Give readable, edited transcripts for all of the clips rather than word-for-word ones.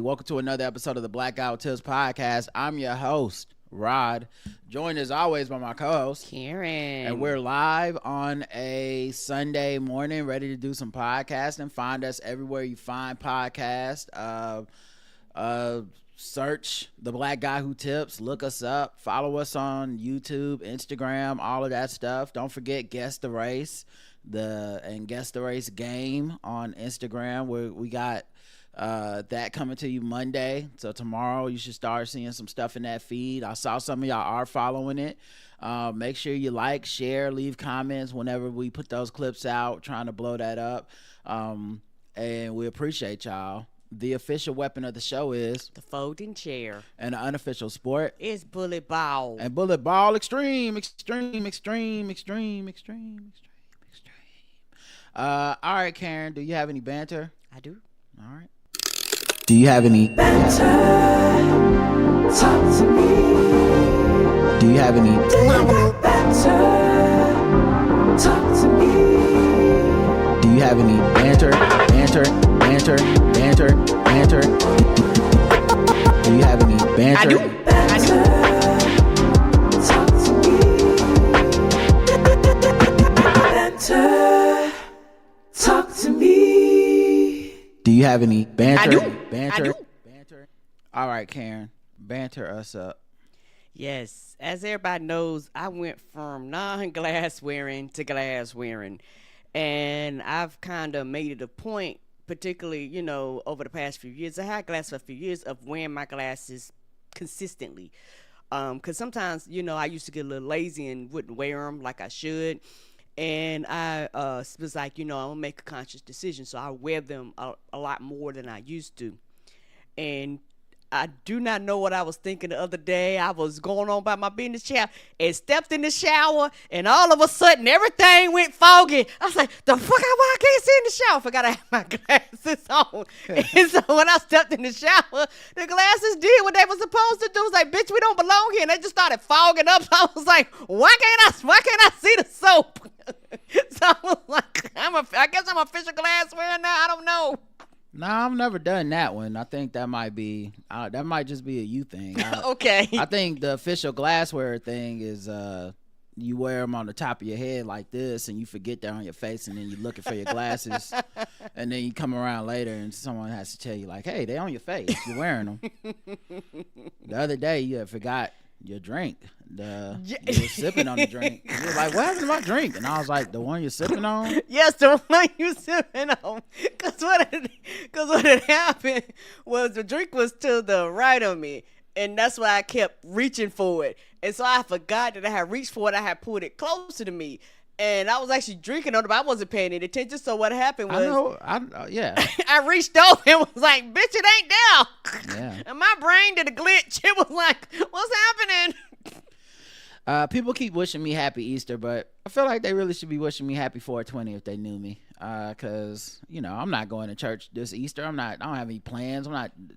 Welcome to another episode of the Blackout Tips Podcast. I'm your host, Rod, joined as always by my co-host, Karen. And we're live on a Sunday morning, ready to do some podcasting. Find us everywhere you find podcasts. Search The Black Guy Who Tips. Look us up. Follow us on YouTube, Instagram, all of that stuff. Don't forget Guess the Race, Guess the Race game on Instagram. We got that coming to you Monday. So tomorrow you should start seeing some stuff in that feed. I saw some of y'all are following it. Make sure you like, share, leave comments whenever we put those clips out, trying to blow that up. And we appreciate y'all. The official weapon of the show is the folding chair. And the unofficial sport is bullet ball. And bullet ball extreme. All right, Karen, do you have any banter? I do. All right. Do you have any banter? Talk to me. Do you have any banter? Talk to me. Do you have any banter? Do you have any banter? I do. Banter. Talk to me. Banter. Talk to me. Do you have any banter? I do. Banter. I do. Banter. All right, Karen, banter us up. Yes, as everybody knows, I went from non-glass wearing to glass wearing, and I've kind of made it a point, particularly, over the past few years. I had glasses for a few years of wearing my glasses consistently, because sometimes, I used to get a little lazy and wouldn't wear them like I should. And I was like, I'm going to make a conscious decision. So I wear them a lot more than I used to. And I do not know what I was thinking the other day. I was going on by my business chair and stepped in the shower. And all of a sudden, everything went foggy. I was like, the fuck, why I can't see in the shower? I forgot I had my glasses on. And so when I stepped in the shower, the glasses did what they were supposed to do. It was like, bitch, we don't belong here. And they just started fogging up. So I was like, why can't I see the soap? So I was like, I guess I'm official glass wearer now. I don't know. No, I've never done that one. I think that might just be a you thing. Okay. I think the official glassware thing is you wear them on the top of your head like this, and you forget they're on your face, and then you're looking for your glasses, and then you come around later, and someone has to tell you like, "Hey, they're on your face. You're wearing them." The other day, you forgot your drink. You were sipping on the drink. You were like, what happened to my drink? And I was like, the one you're sipping on? Yes, the one you sipping on. Because what had happened was the drink was to the right of me. And that's why I kept reaching for it. And so I forgot that I had reached for it. I had pulled it closer to me. And I was actually drinking on it, but I wasn't paying any attention. So what happened was... yeah. I reached over and was like, bitch, it ain't there. Yeah. And my brain did a glitch. It was like, what's happening? People keep wishing me happy Easter, but I feel like they really should be wishing me happy 420 if they knew me. Cause I'm not going to church this Easter. I don't have any plans.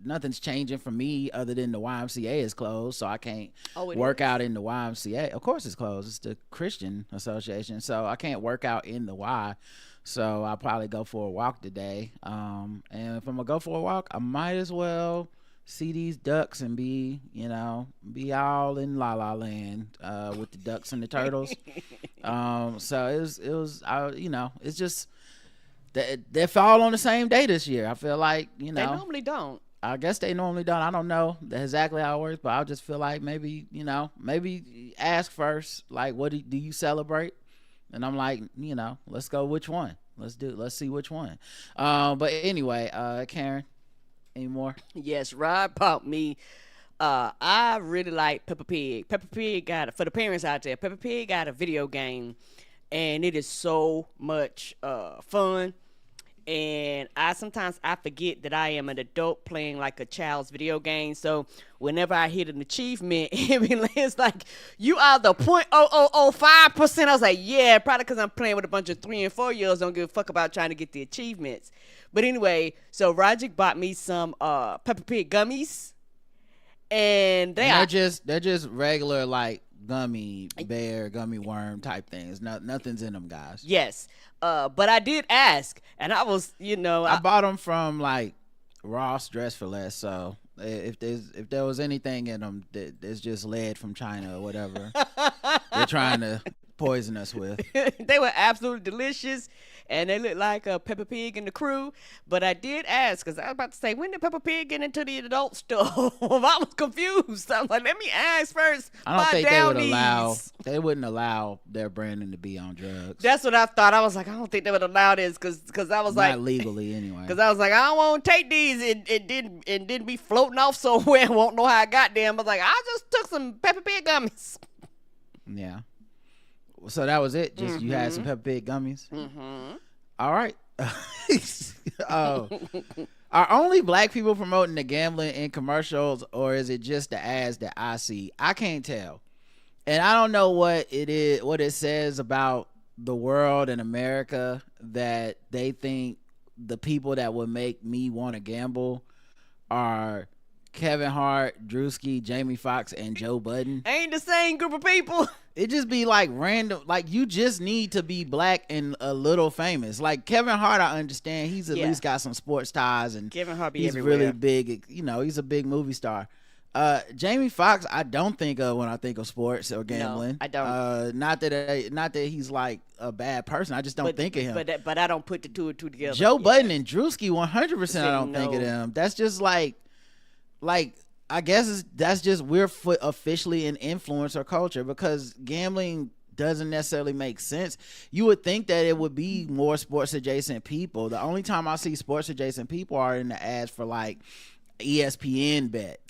Nothing's changing for me other than the YMCA is closed. So I can't work out in the YMCA. Of course it's closed. It's the Christian Association. So I can't work out in the Y. So I'll probably go for a walk today. And if I'm gonna go for a walk, I might as well see these ducks and be all in La La Land with the ducks and the turtles. So it was it's just they fall on the same day this year. I feel like they normally don't. I guess they normally don't. I don't know exactly how it works, but I just feel like maybe ask first, like, what do you celebrate? And I'm like, let's go which one. Let's see which one. But anyway, Karen, any more? Yes, Rod bought me. I really like Peppa Pig. Peppa Pig for the parents out there, Peppa Pig got a video game, and it is so much fun. And sometimes I forget that I am an adult playing like a child's video game. So whenever I hit an achievement, it's like, you are the 0.0005%. I was like, yeah, probably because I'm playing with a bunch of 3 and 4 year olds. Don't give a fuck about trying to get the achievements. But anyway, so Roger bought me some Peppa Pig gummies, and they're just regular like gummy bear, gummy worm type things. Nothing's in them, guys. Yes. But I did ask, and I was, I bought them from like Ross dress for less. So if there was anything in them that is just lead from China or whatever, they're trying to poison us with. They were absolutely delicious, and they looked like a Peppa Pig and the crew. But I did ask, because I was about to say, when did Peppa Pig get into the adult stuff? I was confused. I was like, let me ask first. I don't think they wouldn't allow their branding to be on drugs. That's what I thought. I was like, I don't think they would allow this, because I was like, not legally anyway. Because I was like, I don't want to take these and didn't be floating off somewhere and won't know how I got them. I was like, I just took some Peppa Pig gummies. Yeah. So that was it. Just you had some Peppa Pig gummies. Mm-hmm. All right. Are only black people promoting the gambling in commercials, or is it just the ads that I see? I can't tell, and I don't know what it is. What it says about the world and America that they think the people that would make me want to gamble are Kevin Hart, Drewski, Jamie Foxx, and Joe Budden. Ain't the same group of people. It just be like random, like you just need to be black and a little famous. Like Kevin Hart, I understand he's at least got some sports ties and Kevin Hart be he's everywhere. Really big. You know, he's a big movie star. Jamie Foxx, I don't think of when I think of sports or gambling. No, I don't. Not that he's like a bad person. I just don't think of him. But I don't put the two and two together. Joe Budden and Drewski, 100%. I don't think of them. That's just like I guess that's just we're officially an influencer culture because gambling doesn't necessarily make sense. You would think that it would be more sports adjacent people. The only time I see sports adjacent people are in the ads for like ESPN bet,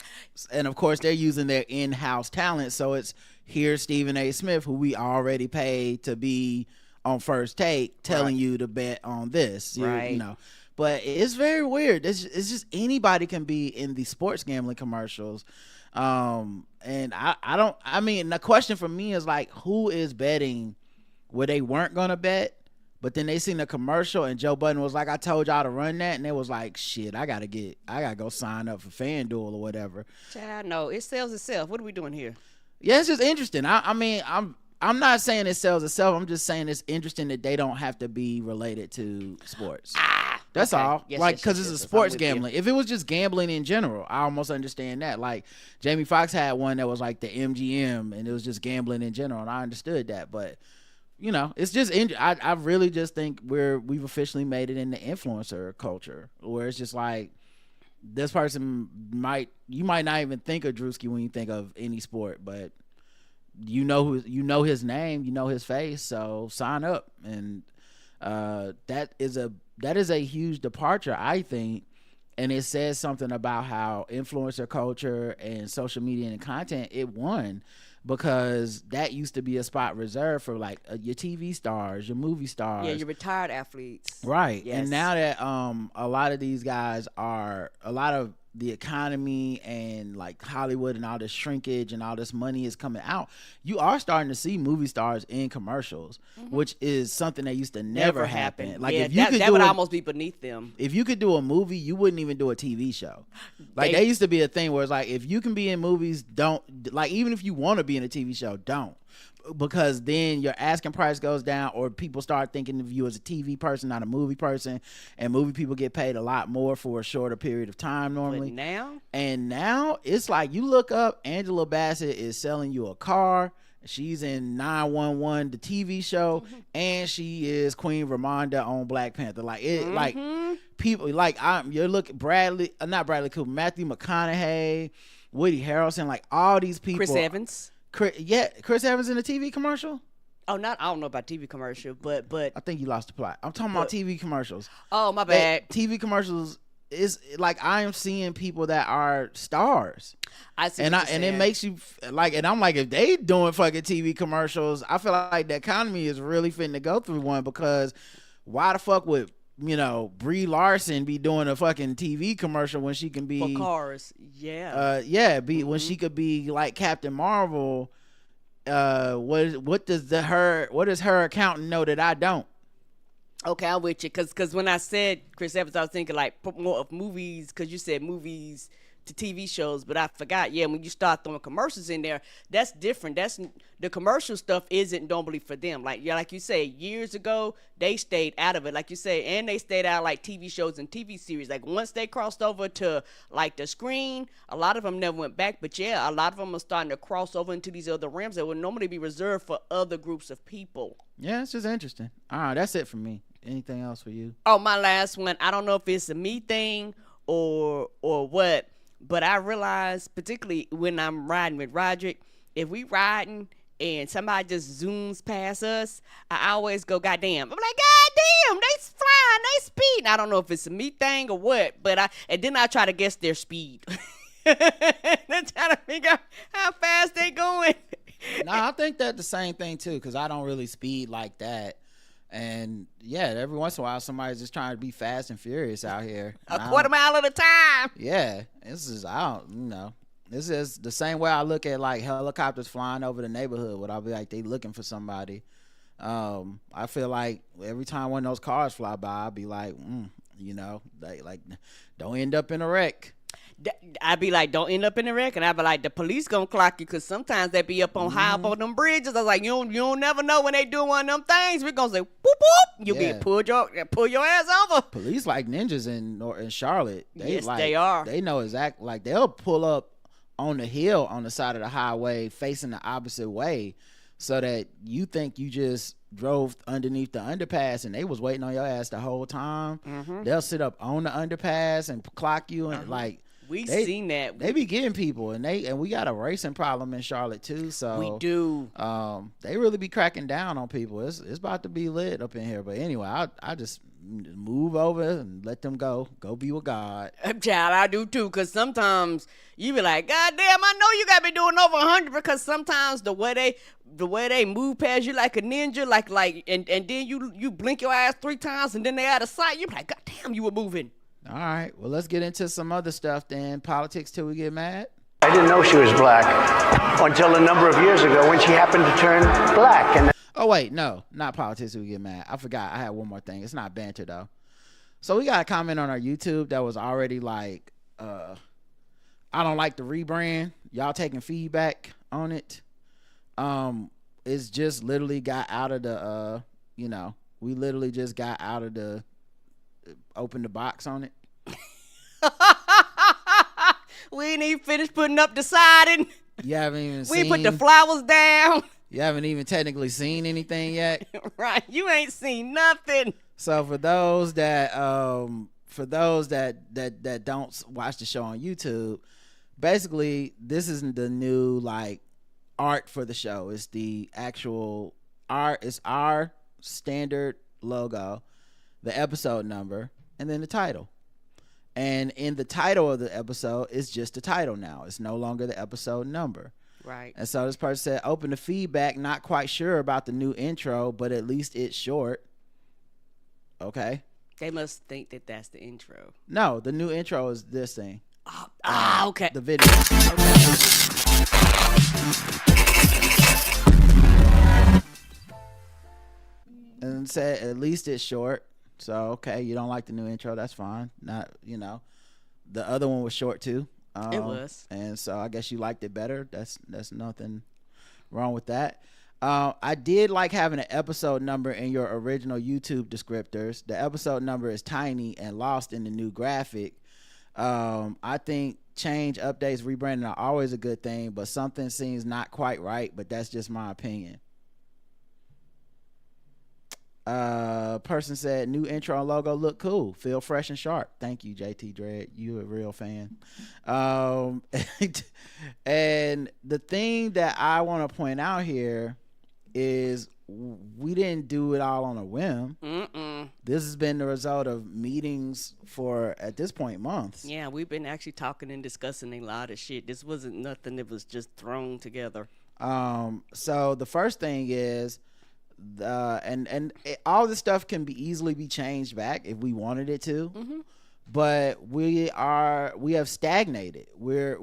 and of course they're using their in-house talent. So it's here's Stephen A. Smith, who we already paid to be on First Take, telling you to bet on this. You know. But it's very weird. It's just anybody can be in the sports gambling commercials. And I mean, the question for me is like, who is betting where they weren't going to bet, but then they seen the commercial and Joe Budden was like, I told y'all to run that. And they was like, shit, I got to go sign up for FanDuel or whatever. Child, no, it sells itself. What are we doing here? Yeah, it's just interesting. I mean, I'm not saying it sells itself. I'm just saying it's interesting that they don't have to be related to sports. That's all. Yes, like, because it's a sports gambling. You. If it was just gambling in general, I almost understand that. Like, Jamie Foxx had one that was like the MGM, and it was just gambling in general, and I understood that. But, you know, it's just I really just think we've officially made it in the influencer culture, where it's just like this person you might not even think of Drewski when you think of any sport, but you know his name, you know his face, so sign up. And that is a huge departure, I think, and it says something about how influencer culture and social media and content it won, because that used to be a spot reserved for like your TV stars, your movie stars, your retired athletes, right? Yes. And now that a lot of these guys are a lot of the economy and like Hollywood and all this shrinkage and all this money is coming out, you are starting to see movie stars in commercials, which is something that used to never happen. Like if you that would almost be beneath them. If you could do a movie, you wouldn't even do a TV show. Like there used to be a thing where it's like, if you can be in movies, don't, like, even if you want to be in a TV show, don't. Because then your asking price goes down, or people start thinking of you as a TV person, not a movie person, and movie people get paid a lot more for a shorter period of time normally. But now it's like, you look up, Angela Bassett is selling you a car. She's in 911, the TV show, and she is Queen Ramonda on Black Panther. Like it, like people like you're looking not Bradley Cooper, Matthew McConaughey, Woody Harrelson, like all these people. Chris Evans. Chris Evans in a TV commercial? Oh, I don't know about TV commercial, but I think you lost the plot. I'm talking about TV commercials. Oh, my bad. TV commercials is like, I am seeing people that are stars. I see. And it makes you like, and I'm like, if they doing fucking TV commercials, I feel like the economy is really fitting to go through one, because why the fuck would, you know, Brie Larson be doing a fucking TV commercial when she can be for cars? When she could be like Captain Marvel. What does her accountant know that I don't? Okay, I'm with you, because when I said Chris Evans, I was thinking like more of movies, because you said movies to TV shows, but I forgot. Yeah, when you start throwing commercials in there, that's different. That's the commercial stuff isn't normally for them. Like you say, years ago they stayed out of it, like you say, and they stayed out like TV shows and TV series. Like once they crossed over to like the screen, a lot of them never went back. But yeah, a lot of them are starting to cross over into these other realms that would normally be reserved for other groups of people. Yeah, it's just interesting. All right, that's it for me. Anything else for you? Oh, my last one. I don't know if it's a me thing or what. But I realize, particularly when I'm riding with Roderick, if we riding and somebody just zooms past us, I always go, goddamn. I'm like, goddamn, they flying, they speeding. I don't know if it's a me thing or what, but then I try to guess their speed. Then try to figure out how fast they going. No, I think that's the same thing too, because I don't really speed like that. And yeah, every once in a while, somebody's just trying to be fast and furious out here. A quarter mile at a time. Yeah, this is this is the same way I look at like helicopters flying over the neighborhood. What I'll be like, they looking for somebody. I feel like every time one of those cars fly by, I'll be like, they like don't end up in a wreck. I'd be like, don't end up in the wreck, and I'd be like, the police gonna clock you, because sometimes they be up on high up on them bridges. I was like, you don't never know when they do one of them things. We're gonna say, whoop whoop, you get pull your ass over. Police like ninjas in Charlotte. Yes, they are. They know exactly. Like they'll pull up on the hill on the side of the highway facing the opposite way, so that you think you just drove underneath the underpass and they was waiting on your ass the whole time. They'll sit up on the underpass and clock you and like. We've seen that. They be getting people, and we got a racing problem in Charlotte too. So we do. They really be cracking down on people. It's about to be lit up in here. But anyway, I just move over and let them go be with God. Child, I do too. Cause sometimes you be like, God damn, I know you gotta be doing over 100, because sometimes the way they move past you like a ninja, like, and then you blink your eyes 3 times and then they out of sight. You be like, God damn, you were moving. All right, well, let's get into some other stuff then. Politics till we get mad. I didn't know she was black until a number of years ago when she happened to turn black. And oh, wait, no, not politics till we get mad. I forgot. I had one more thing. It's not banter, though. So we got a comment on our YouTube that was already like, I don't like the rebrand. Y'all taking feedback on it. It's just literally got out of the, we literally just got out of the, open the box on it. We ain't even finished putting up the siding. You haven't even We put the flowers down. You haven't even technically seen anything yet. Right. You ain't seen nothing. So for those that don't watch the show on YouTube, basically this isn't the new like art for the show. It's the actual art. It's our standard logo, the episode number, and then the title. And in the title of the episode, it's just the title now. It's no longer the episode number. Right. And so this person said, open the feedback, not quite sure about the new intro, but at least it's short. Okay. They must think that that's the intro. No, the new intro is this thing. Okay. The video. And said, at least it's short. So, okay, you don't like the new intro. That's fine. Not, the other one was short too. It was. And so I guess you liked it better. That's nothing wrong with that. I did like having an episode number in your original YouTube descriptors. The episode number is tiny and lost in the new graphic. I think change, updates, rebranding are always a good thing, but something seems not quite right, but that's just my opinion. Person said new intro and logo look cool, feel fresh and sharp. Thank you, JT Dread, you a real fan. And the thing that I want to point out here is we didn't do it all on a whim. This has been the result of meetings for, at this point, months. Yeah, we've been actually talking and discussing a lot of shit. This wasn't nothing that was just thrown together. So the first thing is all this stuff can be easily be changed back if we wanted it to, but we have stagnated. We're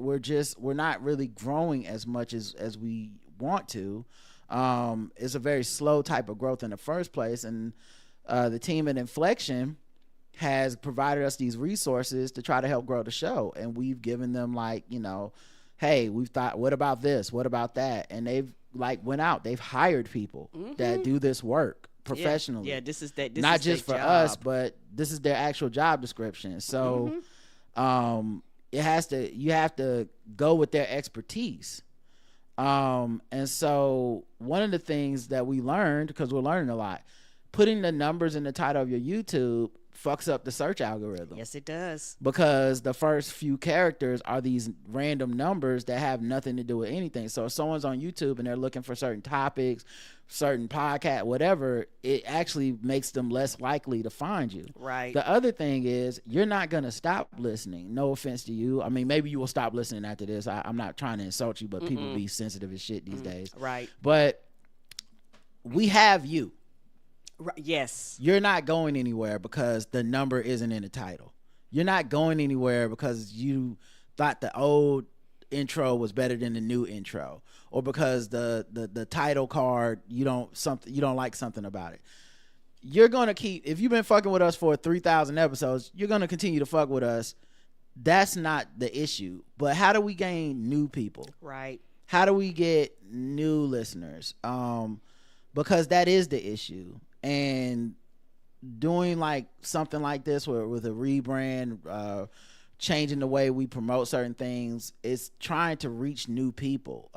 not really growing as much as we want to. It's a very slow type of growth in the first place, and the team at Inflection has provided us these resources to try to help grow the show, and we've given them like, you know, hey, we've thought, what about this, what about that, and they've like went out, they've hired people that do this work professionally. Yeah, this is not is just for their us, job. but this is their actual job description. So you have to go with their expertise. And so one of the things that we learned, because we're learning a lot, putting the numbers in the title of your YouTube fucks up the search algorithm. Yes, it does. Because the first few characters are these random numbers that have nothing to do with anything. So if someone's on YouTube and they're looking for certain topics, certain podcast, whatever, it actually makes them less likely to find you. Right. The other thing is, you're not going to stop listening. No offense to you. I mean, maybe you will stop listening after this. I'm not trying to insult you, but people be sensitive as shit these days. Right. But we have you. Right. Yes. You're not going anywhere because the number isn't in the title. You're not going anywhere because you thought the old intro was better than the new intro, or because the title card you don't like something about it. You're gonna keep, if you've been fucking with us for 3,000 episodes, you're gonna continue to fuck with us. That's not the issue. But how do we gain new people? Right. How do we get new listeners? Because that is the issue. And doing like something like this with a rebrand, changing the way we promote certain things, it's trying to reach new people,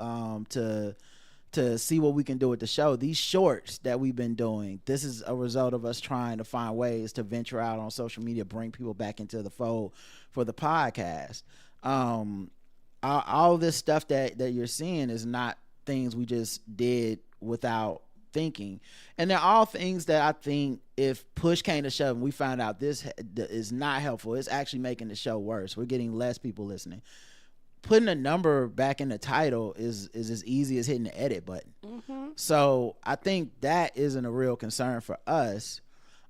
to see what we can do with the show. These shorts that we've been doing, this is a result of us trying to find ways to venture out on social media, bring people back into the fold for the podcast. All this stuff that you're seeing is not things we just did without thinking, and they're all things that I think if push came to shove and we found out this is not helpful, it's actually making the show worse. We're getting less people listening. Putting a number back in the title is as easy as hitting the edit button. So I think that isn't a real concern for us.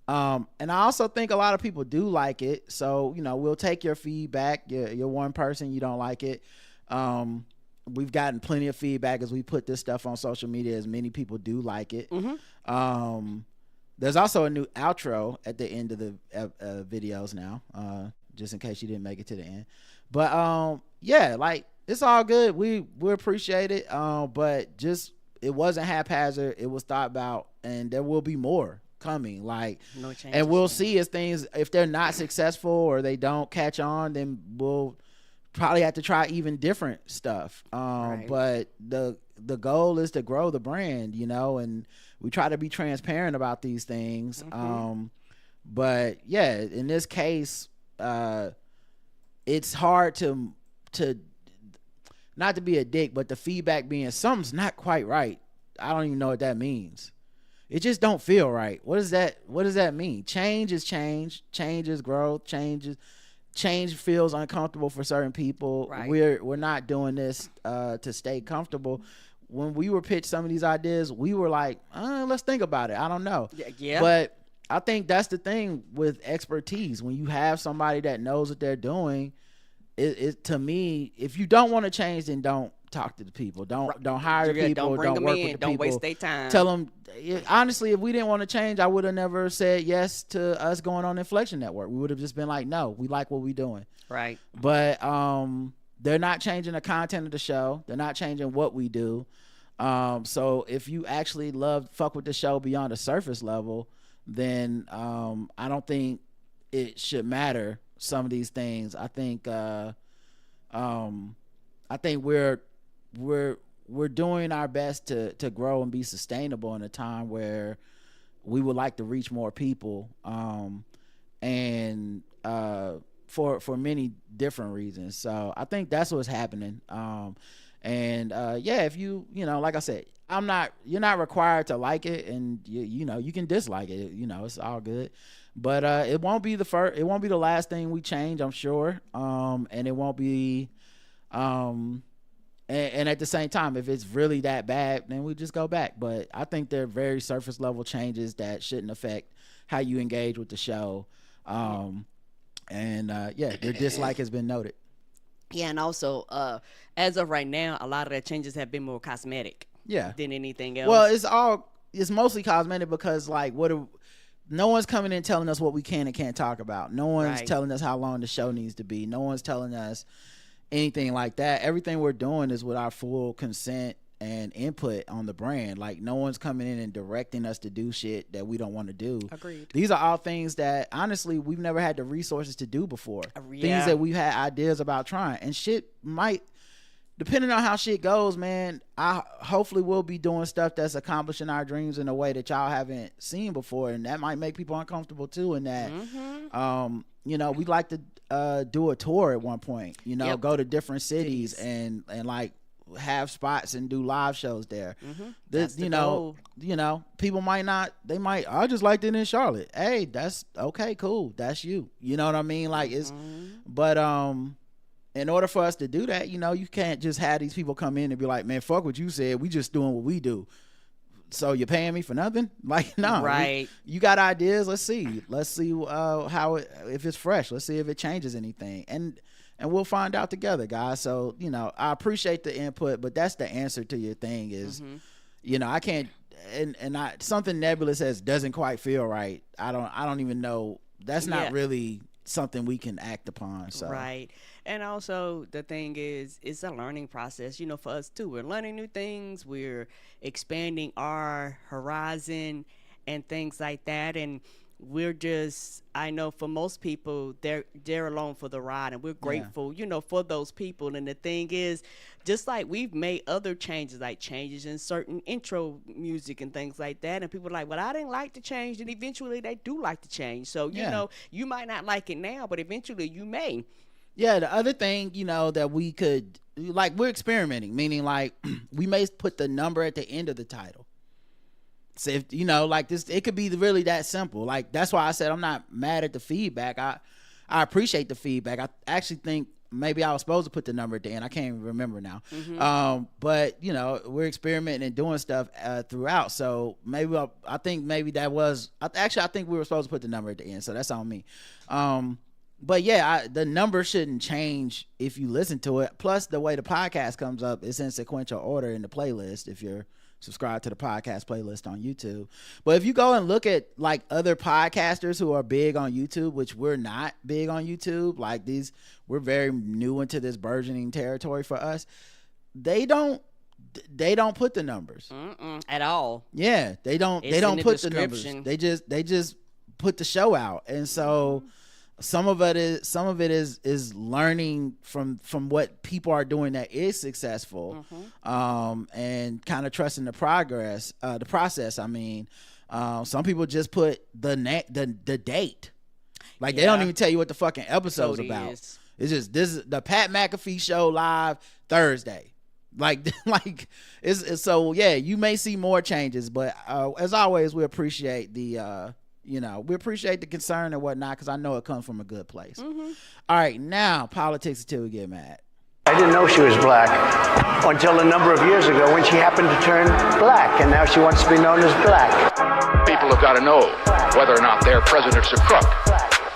And I also think a lot of people do like it, so you know, we'll take your feedback. You're one person, you don't like it. We've gotten plenty of feedback as we put this stuff on social media, as many people do like it. There's also a new outro at the end of the videos now, just in case you didn't make it to the end. But yeah, like, it's all good. We appreciate it. But just, it wasn't haphazard. It was thought about, and there will be more coming. Like, no changes, and we'll see as things, if they're not successful or they don't catch on, then we'll probably have to try even different stuff. Right. But the goal is to grow the brand, you know, and we try to be transparent about these things. But yeah, in this case, it's hard to not to be a dick, but the feedback being something's not quite right. I don't even know what that means. It just don't feel right. What does that mean? Change is change. Change is growth. Change feels uncomfortable for certain people. Right. We're not doing this to stay comfortable. When we were pitched some of these ideas, we were like, let's think about it. I don't know. Yeah. But I think that's the thing with expertise. When you have somebody that knows what they're doing, it to me, if you don't want to change, then don't talk to the people. Don't hire the people. Don't bring them work in. with the Don't people. waste their time. Tell them, honestly, if we didn't want to change, I would have never said yes to us going on Inflection Network. We would have just been like, no, we like what we're doing. Right. But they're not changing the content of the show. They're not changing what we do. So if you actually fuck with the show beyond the surface level, then I don't think it should matter, some of these things. I think we're doing our best to grow and be sustainable in a time where we would like to reach more people, and for many different reasons. So I think that's what's happening. If you know, like I said, you're not required to like it, and you can dislike it. It's all good. But it won't be the last thing we change, I'm sure. And it won't be and at the same time, if it's really that bad, then we just go back. But I think they're very surface level changes that shouldn't affect how you engage with the show. Their dislike has been noted. Yeah, and also, as of right now, a lot of the changes have been more cosmetic. Yeah. Than anything else. Well, it's mostly cosmetic because, like, no one's coming in telling us what we can and can't talk about. No one's Right. telling us how long the show needs to be. No one's telling us anything like that. Everything we're doing is with our full consent and input on the brand. Like, no one's coming in and directing us to do shit that we don't want to do. Agreed. These are all things that honestly we've never had the resources to do before. Yeah. Things that we've had ideas about trying, and shit might, depending on how shit goes, man, I hopefully will be doing stuff that's accomplishing our dreams in a way that y'all haven't seen before, and that might make people uncomfortable too. And that you know, we'd like to do a tour at one point, you know, Yep. go to different cities and like have spots and do live shows there. That's This, the you know, goal. people might not, they might, I just liked it in Charlotte. Hey, that's okay, cool, that's you know what I mean? Like, it's but in order for us to do that, you know, you can't just have these people come in and be like, man, fuck what you said, we just doing what we do, so you're paying me for nothing? Like, no. Right. You got ideas, let's see how it, if it's fresh, let's see if it changes anything, and we'll find out together, guys. So, you know, I appreciate the input, but that's the answer to your thing is, you know, I can't, and I, something Nebula says doesn't quite feel right. I don't even know. That's not Yeah. really something we can act upon. So Right. And also the thing is, it's a learning process, you know, for us too. We're learning new things. We're expanding our horizon and things like that. And we're just, I know for most people, they're along for the ride, and we're grateful, you know, for those people. And the thing is, just like we've made other changes, like changes in certain intro music and things like that, and people are like, well, I didn't like the change, and eventually they do like the change. So, you Yeah. know, you might not like it now, but eventually you may. yeah, the other thing, you know, that we could, like, we're experimenting, meaning like we may put the number at the end of the title. So if, you know, like this, it could be really that simple. Like, that's why I said I'm not mad at the feedback. I appreciate the feedback. I actually think maybe I was supposed to put the number at the end. I can't even remember now. But you know, we're experimenting and doing stuff throughout. So maybe I think maybe that was, I think we were supposed to put the number at the end. So that's on me. But yeah, the number shouldn't change if you listen to it. Plus, the way the podcast comes up, it's in sequential order in the playlist if you're subscribed to the podcast playlist on YouTube. But if you go and look at like other podcasters who are big on YouTube, which we're not big on YouTube, like these, we're very new into this burgeoning territory for us. They don't put the numbers At all. Yeah, they don't It's in the put the numbers. description. They just put the show out, and so some of it is learning from what people are doing that is successful, and kind of trusting the process. I mean, some people just put the date, like they don't even tell you what the fucking episode's Totally about. is. It's just, this is the Pat McAfee show live Thursday. Like it's so yeah, you may see more changes, but as always, we appreciate the we appreciate the concern and whatnot, because I know it comes from a good place. All right, now politics until we get mad. I didn't know she was black until a number of years ago when she happened to turn black, and now she wants to be known as black. People have got to know whether or not their president's a crook.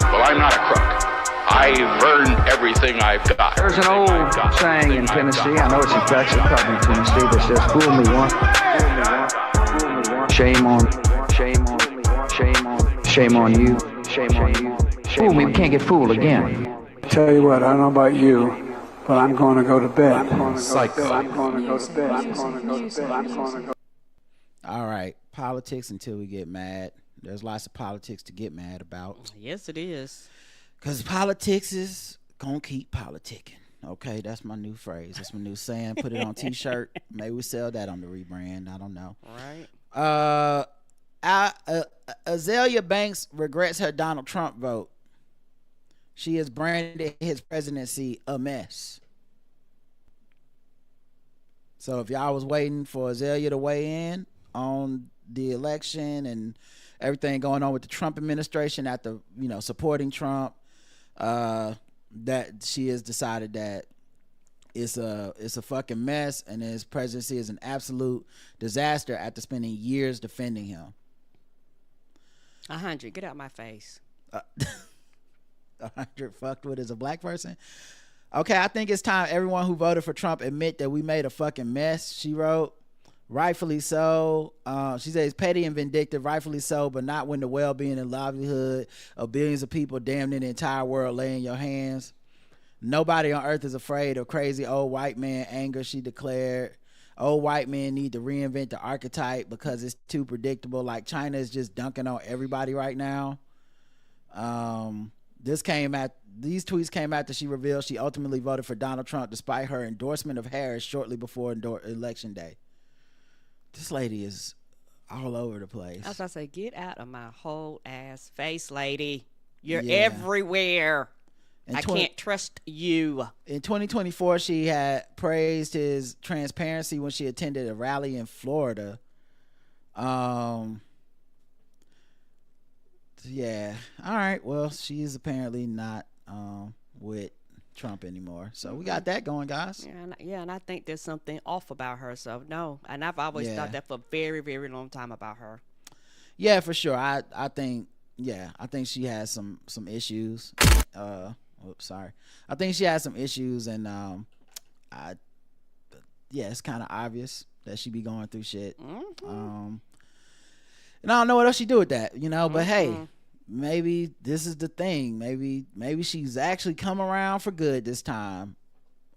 Well, I'm not a crook. I've earned everything I've got. There's an old saying in Tennessee, I know it's in Texas, probably in Tennessee, that says, fool me once, shame on, shame on, shame on, shame on you, shame on you. Fool me, we can't get fooled again. Tell you what, I don't know about you, but I'm going to go to bed. Psycho. I'm going to go to bed. I'm going to go to bed. I'm going to go. All right, politics until we get mad. There's lots of politics to get mad about, Yes, it is. because politics is gonna keep politicking. Okay, that's my new phrase. That's my new saying. Put it on t-shirt. Maybe we sell that on the rebrand. I don't know. Right. Azealia Banks regrets her Donald Trump vote. She has branded his presidency a mess. So if y'all was waiting for Azealia to weigh in on the election and everything going on with the Trump administration after, supporting Trump, that she has decided that it's a fucking mess, and his presidency is an absolute disaster after spending years defending him. 100. Get out my face. 100 fucked with as a black person. Okay, I think it's time everyone who voted for Trump admit that we made a fucking mess, she wrote. rightfully so. She says petty and vindictive, rightfully so, but not when the well-being and livelihood of billions of people, damn near the entire world, lay in your hands. Nobody on earth is afraid of crazy old white man anger, she declared. Old white men need to reinvent the archetype because it's too predictable. Like China is just dunking on everybody right now. These tweets came after she revealed she ultimately voted for Donald Trump despite her endorsement of Harris shortly before election day. This lady is all over the place. I was about to say, get out of my whole ass face, lady. You're everywhere. I can't trust you. In 2024, she had praised his transparency when she attended a rally in Florida. Yeah. All right. Well, she's apparently not with Trump anymore. So we got that going, guys. Yeah, and I think there's something off about her. So no, and I've always thought that for a very, very long time about her. Yeah, for sure. I think she has some issues. Sorry. I think she has some issues, and it's kind of obvious that she be going through shit. And I don't know what else she do with that, but hey, maybe this is the thing. Maybe she's actually come around for good this time,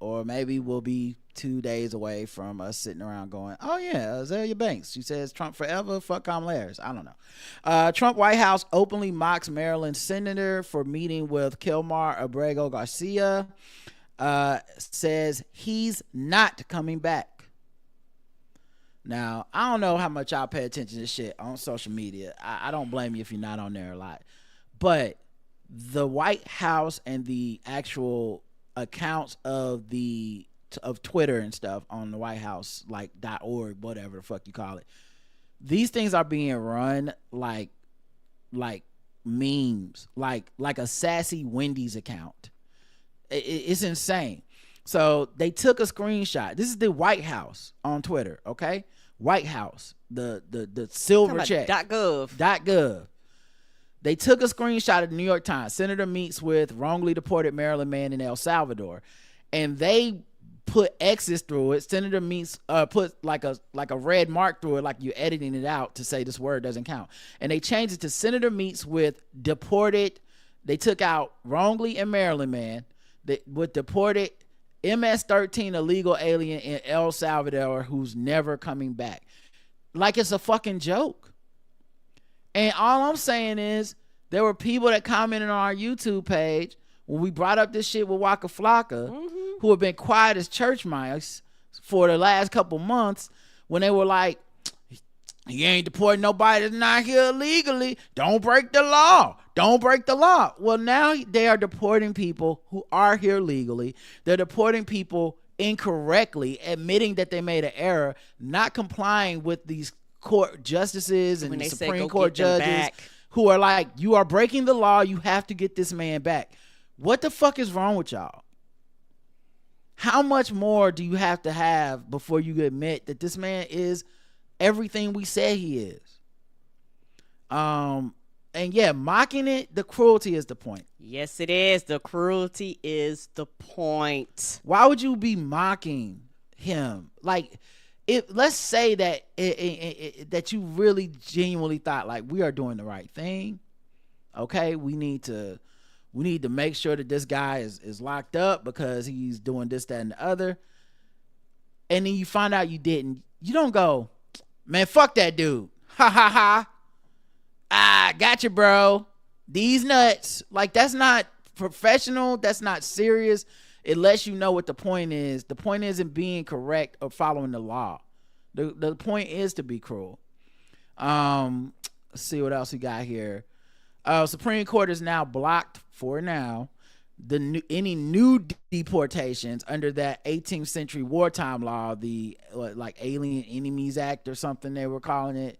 or maybe we'll be 2 days away from us sitting around going, oh yeah, Azealia Banks, she says Trump forever, fuck Kamala Harris. I don't know. Trump White House openly mocks Maryland senator for meeting with Kilmar Abrego Garcia. Says he's not coming back. Now, I don't know how much y'all pay attention to shit on social media. I don't blame you if you're not on there a lot. But the White House and the actual accounts of Twitter and stuff on the White House, like .org, whatever the fuck you call it, these things are being run like memes, like a sassy Wendy's account. It's insane. So they took a screenshot. This is the White House on Twitter, okay? White House, the silver check. .gov. They took a screenshot of the New York Times. Senator meets with wrongly deported Maryland man in El Salvador, and they put X's through it. Senator meets put like a red mark through it, like you're editing it out to say this word doesn't count. And they changed it to Senator meets with deported. They took out wrongly in Maryland man with deported MS-13 illegal alien in El Salvador who's never coming back. Like it's a fucking joke. And all I'm saying is there were people that commented on our YouTube page when we brought up this shit with Waka Flocka, who have been quiet as church mice for the last couple months, when they were like, you ain't deporting nobody that's not here illegally. Don't break the law. Don't break the law. Well, now they are deporting people who are here legally. They're deporting people incorrectly, admitting that they made an error, not complying with these court justices and the Supreme Court judges who are like, you are breaking the law. You have to get this man back. What the fuck is wrong with y'all? How much more do you have to have before you admit that this man is everything we say he is? And yeah, mocking it, the cruelty is the point. Yes, it is. The cruelty is the point. Why would you be mocking him? Like, let's say that that you really genuinely thought like we are doing the right thing. Okay, we need to make sure that this guy is locked up because he's doing this, that, and the other. And then you find out you didn't. You don't go, man, fuck that dude. Ha ha ha. Ah, gotcha, bro. These nuts. Like, that's not professional. That's not serious. It lets you know what the point is. The point isn't being correct or following the law. The point is to be cruel. Let's see what else we got here. Supreme Court is now blocked for now any new deportations under that 18th century wartime law, the like Alien Enemies Act or something they were calling it.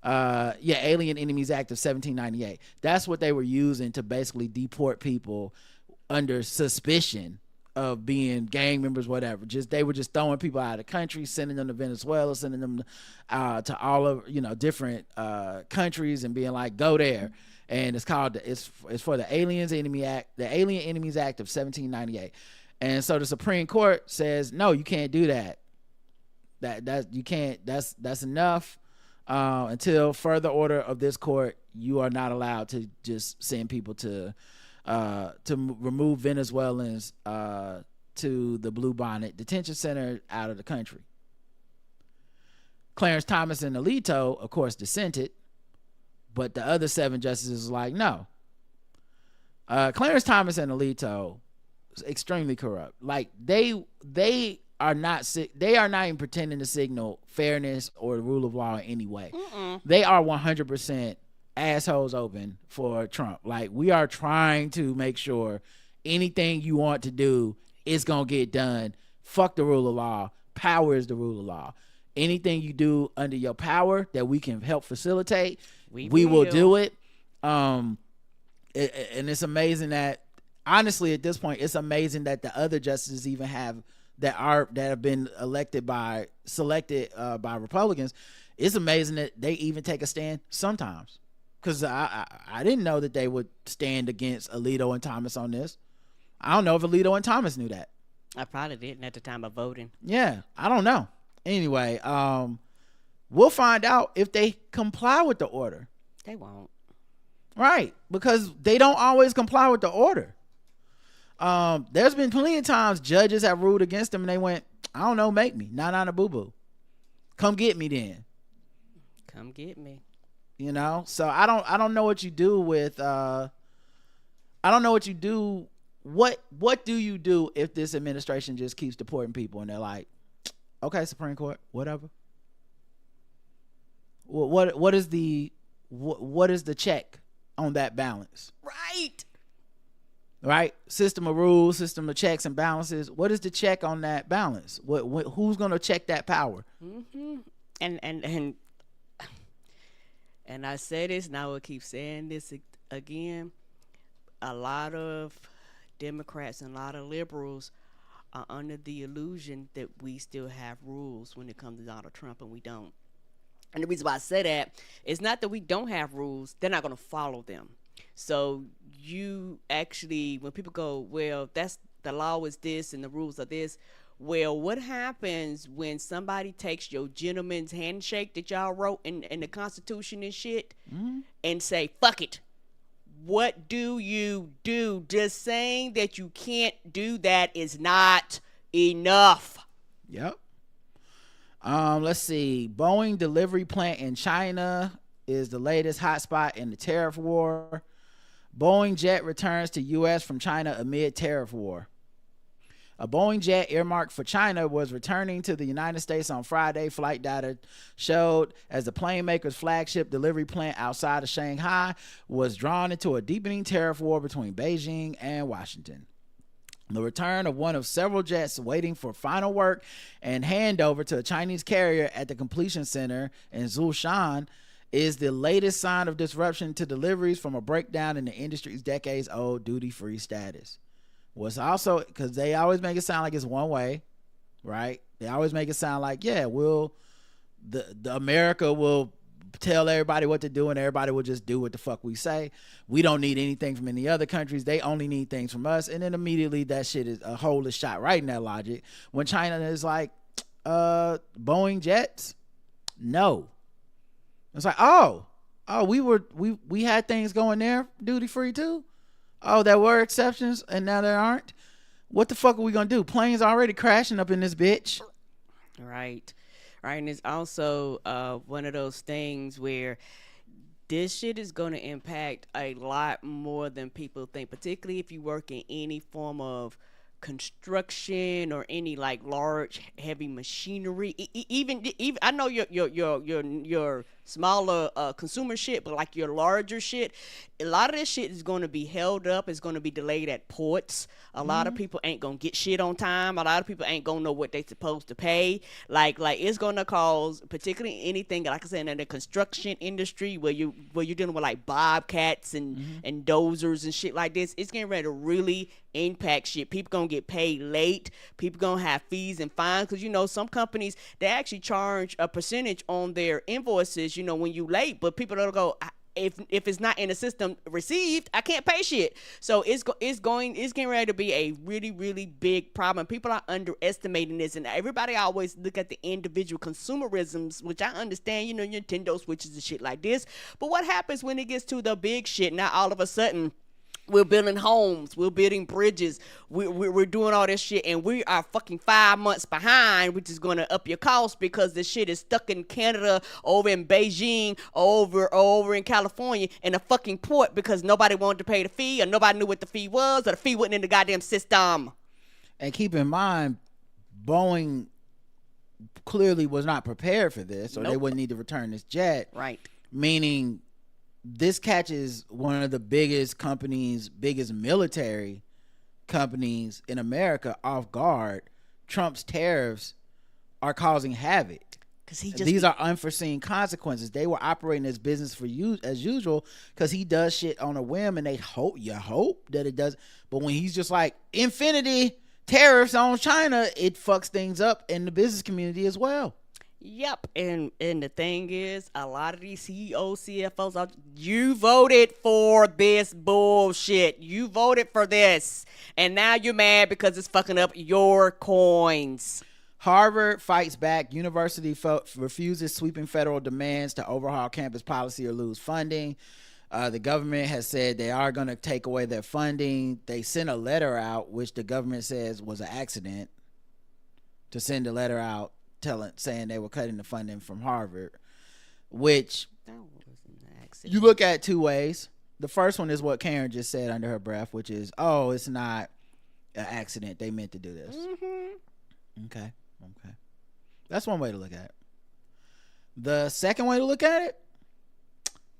Alien Enemies Act of 1798. That's what they were using to basically deport people under suspicion of being gang members, whatever. They were just throwing people out of the country, sending them to Venezuela, sending them to all of different countries, and being like, go there. And it's called it's for the Alien Enemies Act of 1798. And so the Supreme Court says, no, you can't do that. That you can't. That's enough. Until further order of this court, you are not allowed to just send people to remove Venezuelans to the Bluebonnet Detention Center out of the country. Clarence Thomas and Alito, of course, dissented, but the other 7 justices was like, no. Clarence Thomas and Alito is extremely corrupt. Like they are not even pretending to signal fairness or the rule of law in any way. They are 100% assholes open for Trump. Like, we are trying to make sure anything you want to do is gonna get done. Fuck the rule of law. Power is the rule of law. Anything you do under your power that we can help facilitate, we will do it. And it's amazing that, honestly, at this point, it's amazing that the other justices even have that have been selected by Republicans. It's amazing that they even take a stand sometimes, because I didn't know that they would stand against Alito and Thomas on this. I don't know if Alito and Thomas knew that. I probably didn't at the time of voting. Yeah, I don't know. Anyway, we'll find out if they comply with the order. They won't. Right, because they don't always comply with the order. There's been plenty of times judges have ruled against them and they went, I don't know, make me. Nah, boo boo. Come get me then. Come get me. You know? So I don't know what you do with I don't know what you do. What do you do if this administration just keeps deporting people and they're like, okay, Supreme Court, whatever. What is the check on that balance? Right? System of rules, system of checks and balances. What is the check on that balance? Who's going to check that power? Mm-hmm. And I say this, and I will keep saying this again. A lot of Democrats and a lot of liberals are under the illusion that we still have rules when it comes to Donald Trump, and we don't. And the reason why I say that is not that we don't have rules, they're not going to follow them. So you actually, when people go, well, that's the law is this and the rules are this. Well, what happens when somebody takes your gentleman's handshake that y'all wrote in the Constitution and shit and say, fuck it? What do you do? Just saying that you can't do that is not enough. Yep. Let's see. Boeing delivery plant in China is the latest hotspot in the tariff war. Boeing jet returns to U.S. from China amid tariff war. A Boeing jet earmarked for China was returning to the United States on Friday, flight data showed, as the plane maker's flagship delivery plant outside of Shanghai was drawn into a deepening tariff war between Beijing and Washington. The return of one of several jets waiting for final work and handover to a Chinese carrier at the completion center in Zhoushan is the latest sign of disruption to deliveries from a breakdown in the industry's decades-old duty-free status. Was also, because they always make it sound like it's one way, right? They always make it sound like, yeah, the America will tell everybody what to do and everybody will just do what the fuck we say. We don't need anything from any other countries. They only need things from us. And then immediately that shit is a hole is shot right in that logic. When China is like, Boeing jets? No. It's like, we had things going there duty free too. Oh, there were exceptions and now there aren't. What the fuck are we gonna do? Planes already crashing up in this bitch. Right. And it's also one of those things where this shit is going to impact a lot more than people think, particularly if you work in any form of construction or any like large heavy machinery. Even I know your smaller consumer shit, but like your larger shit, a lot of this shit is going to be held up. It's going to be delayed at ports. A lot of people ain't gonna get shit on time. A lot of people ain't gonna know what they supposed to pay. Like it's gonna cause, particularly anything like I said in the construction industry where you're dealing with like bobcats and dozers and shit like this. It's getting ready to really impact shit. People gonna get paid late. People gonna have fees and fines because some companies, they actually charge a percentage on their invoices when you late, but people don't go, if it's not in the system received, I can't pay shit. So it's getting ready to be a really, really big problem. People are underestimating this, and everybody always look at the individual consumerisms, which I understand, your Nintendo Switches and shit like this. But what happens when it gets to the big shit? Now all of a sudden, we're building homes, we're building bridges, we're doing all this shit, and we are fucking 5 months behind, which is going to up your cost because the shit is stuck in Canada, over in Beijing, over in California, in a fucking port because nobody wanted to pay the fee, or nobody knew what the fee was, or the fee wasn't in the goddamn system. And keep in mind, Boeing clearly was not prepared for this, or they wouldn't need to return this jet. Right. Meaning, this catches one of the biggest military companies in America off guard. Trump's tariffs are causing havoc. These are unforeseen consequences. They were operating as business as usual because he does shit on a whim, and you hope that it does. But when he's just like, infinity tariffs on China, it fucks things up in the business community as well. Yep, and the thing is, a lot of these CEOs, CFOs, you voted for this bullshit. You voted for this, and now you're mad because it's fucking up your coins. Harvard fights back. University refuses sweeping federal demands to overhaul campus policy or lose funding. The government has said they are going to take away their funding. They sent a letter out, which the government says was an accident, to send a letter out saying they were cutting the funding from Harvard, which you look at two ways. The first one is what Karen just said under her breath, which is, oh, it's not an accident. They meant to do this. Okay. That's one way to look at it. The second way to look at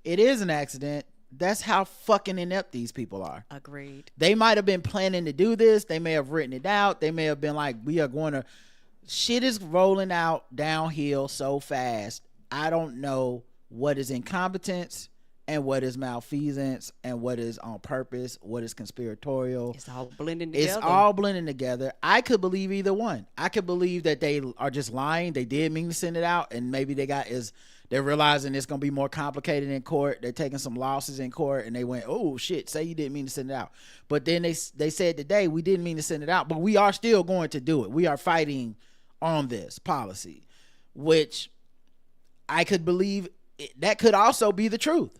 it is an accident. That's how fucking inept these people are. Agreed. They might have been planning to do this. They may have written it out. They may have been like, we are going to... Shit is rolling out downhill so fast. I don't know what is incompetence and what is malfeasance and what is on purpose, what is conspiratorial. It's all blending together. I could believe either one. I could believe that they are just lying. They did mean to send it out, and maybe they're realizing it's going to be more complicated in court. They're taking some losses in court, and they went, oh shit, say you didn't mean to send it out. But then they said today, we didn't mean to send it out, but we are still going to do it. We are fighting on this policy, which I could believe that could also be the truth,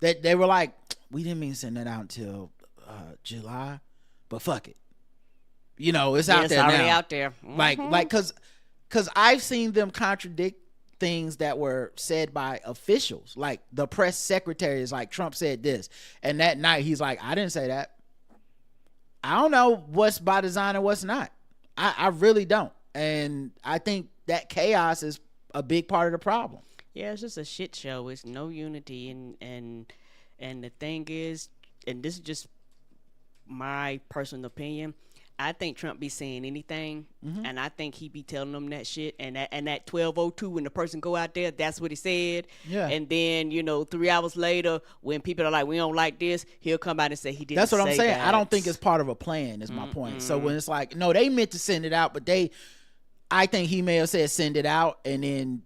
that they were like, we didn't mean to send that out until July, but fuck it, it's out there now. It's already out there. Like because I've seen them contradict things that were said by officials. Like the press secretary is like, Trump said this, and that night he's like, I didn't say that. I don't know what's by design and what's not. I really don't. And I think that chaos is a big part of the problem. Yeah, it's just a shit show. It's no unity, and the thing is, and this is just my personal opinion, I think Trump be saying anything, and I think he be telling them that shit, and that 12:02 when the person go out there, that's what he said. Yeah. And then 3 hours later, when people are like, we don't like this, he'll come out and say he didn't. That's what I'm saying. That. I don't think it's part of a plan. Is my point. So when it's like, no, they meant to send it out, but I think he may have said send it out, and then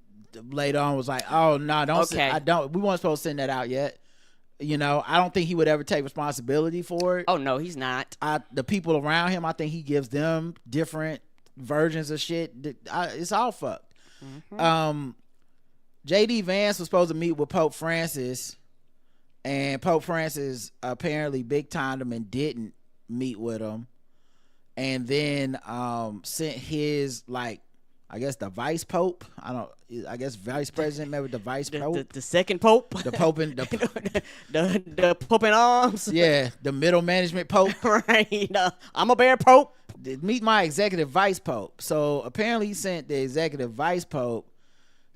later on was like, oh no, don't. Okay. We weren't supposed to send that out yet. I don't think he would ever take responsibility for it. Oh no, he's not. The people around him, I think he gives them different versions of shit. It's all fucked. JD Vance was supposed to meet with Pope Francis, and Pope Francis apparently big timed him and didn't meet with him. And then sent his, I guess the vice pope. I guess vice president met with the vice pope. The second pope. The pope in the pope in arms. Yeah, the middle management pope. Right. I'm a bear pope. Meet my executive vice pope. So apparently he sent the executive vice pope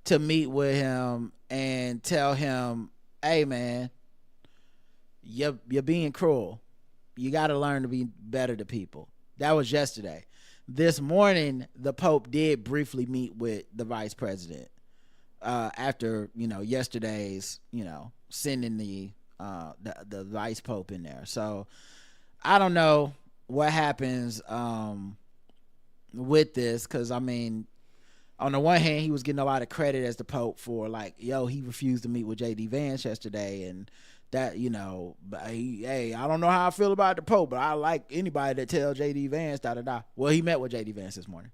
to meet with him and tell him, hey man, you're being cruel. You got to learn to be better to people. That was yesterday. This morning, the Pope did briefly meet with the vice president after yesterday's sending the vice pope in there. So I don't know what happens with this, because on the one hand, he was getting a lot of credit as the Pope for like, yo, he refused to meet with JD Vance yesterday, and that, you know, hey, I don't know how I feel about the Pope, but I like anybody that tells JD Vance da da da. Well, he met with JD Vance this morning,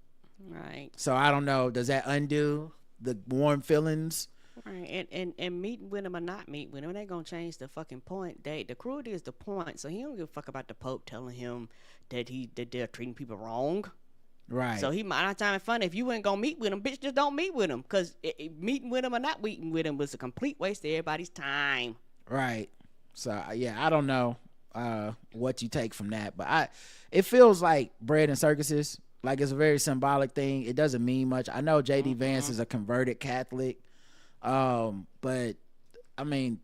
right? So I don't know. Does that undo the warm feelings? Right, and meeting with him or not meeting with him, it ain't gonna change the fucking point. The cruelty is the point. So he don't give a fuck about the Pope telling him that they're treating people wrong. Right. So he might not find it funny. If you ain't gonna meet with him, bitch, just don't meet with him. Cause meeting with him or not meeting with him was a complete waste of everybody's time. Right. So yeah, I don't know what you take from that, but it feels like bread and circuses. Like it's a very symbolic thing. It doesn't mean much. I know JD Vance is a converted Catholic, but I mean,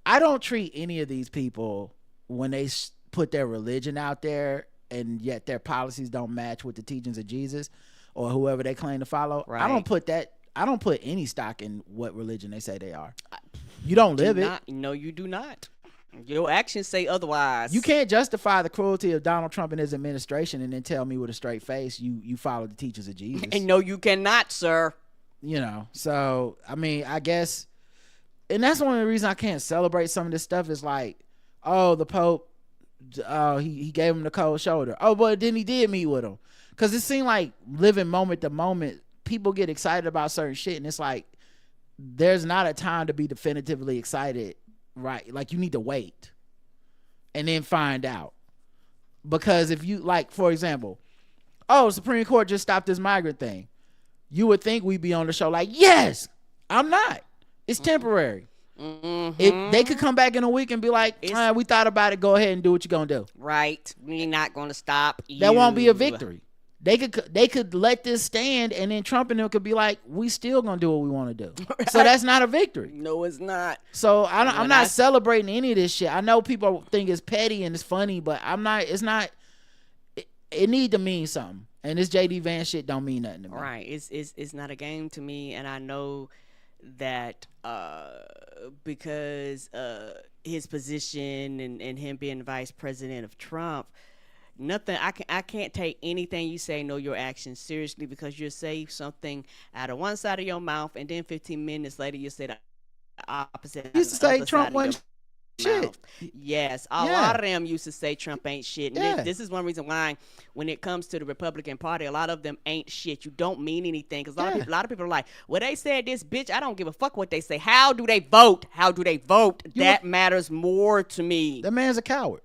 I don't treat any of these people when they put their religion out there and yet their policies don't match with the teachings of Jesus or whoever they claim to follow. Right. I don't put any stock in what religion they say they are. You don't live it. No, you do not. Your actions say otherwise. You can't justify the cruelty of Donald Trump and his administration and then tell me with a straight face you follow the teachings of Jesus. And no, you cannot, sir. You know, so I mean, I guess, and that's one of the reasons I can't celebrate some of this stuff. Is like, oh, the Pope, he gave him the cold shoulder. Oh, but then he did meet with him, because it seemed like living moment to moment. People get excited about certain shit, and it's like there's not a time to be definitively excited. Right, like you need to wait and then find out, because if you, like, for example, oh, Supreme Court just stopped this migrant thing, you would think we'd be on the show like, yes, I'm not, it's temporary. They could come back in a week and be like, we thought about it, go ahead and do what you're gonna do. Right, we're not gonna stop you. That won't be a victory. They could let this stand, and then Trump and them could be like, we still gonna do what we want to do. Right. So that's not a victory. No, it's not. So I'm not celebrating any of this shit. I know people think it's petty and it's funny, but I'm not. It's not. It need to mean something, and this JD Vance shit don't mean nothing to me. Right. It's not a game to me, and I know that because his position and him being vice president of Trump. Nothing. I can't take anything you say, no, your actions seriously, because you'll say something out of one side of your mouth, and then 15 minutes later you say the opposite. You used to say Trump wasn't shit. Yes, a lot of them used to say Trump ain't shit. And this is one reason why, when it comes to the Republican Party, a lot of them ain't shit. You don't mean anything, because a lot of people are like, well, they said this, bitch. I don't give a fuck what they say. How do they vote? That matters more to me. That man's a coward.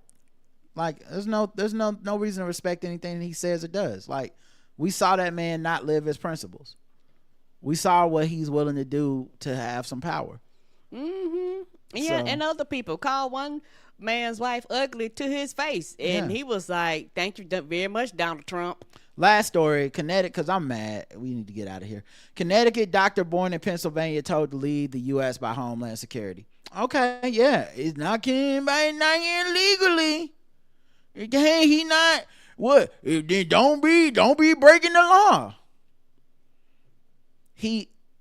Like, there's no reason to respect anything he says or does. Like, we saw that man not live his principles. We saw what he's willing to do to have some power. Mm-hmm. Yeah, and other people call one man's wife ugly to his face, and he was like, "Thank you very much, Donald Trump." Last story, Connecticut, because I'm mad. We need to get out of here. Connecticut doctor born in Pennsylvania told to leave the U.S. by Homeland Security. Okay, yeah, it's not killing anybody, not here legally. Hey, he not what? Then don't be breaking the law.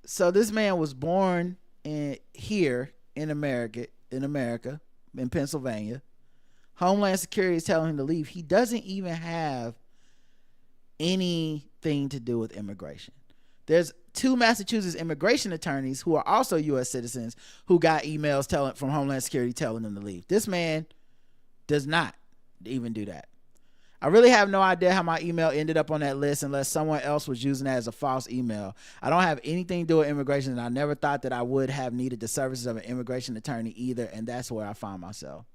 So this man was born here in America, in Pennsylvania. Homeland Security is telling him to leave. He doesn't even have anything to do with immigration. There's 2 Massachusetts immigration attorneys who are also U.S. citizens who got emails from Homeland Security telling them to leave. This man does not even do that. I really have no idea how my email ended up on that list unless someone else was using that as a false email. I don't have anything to do with immigration, and I never thought that I would have needed the services of an immigration attorney either, and that's where I find myself.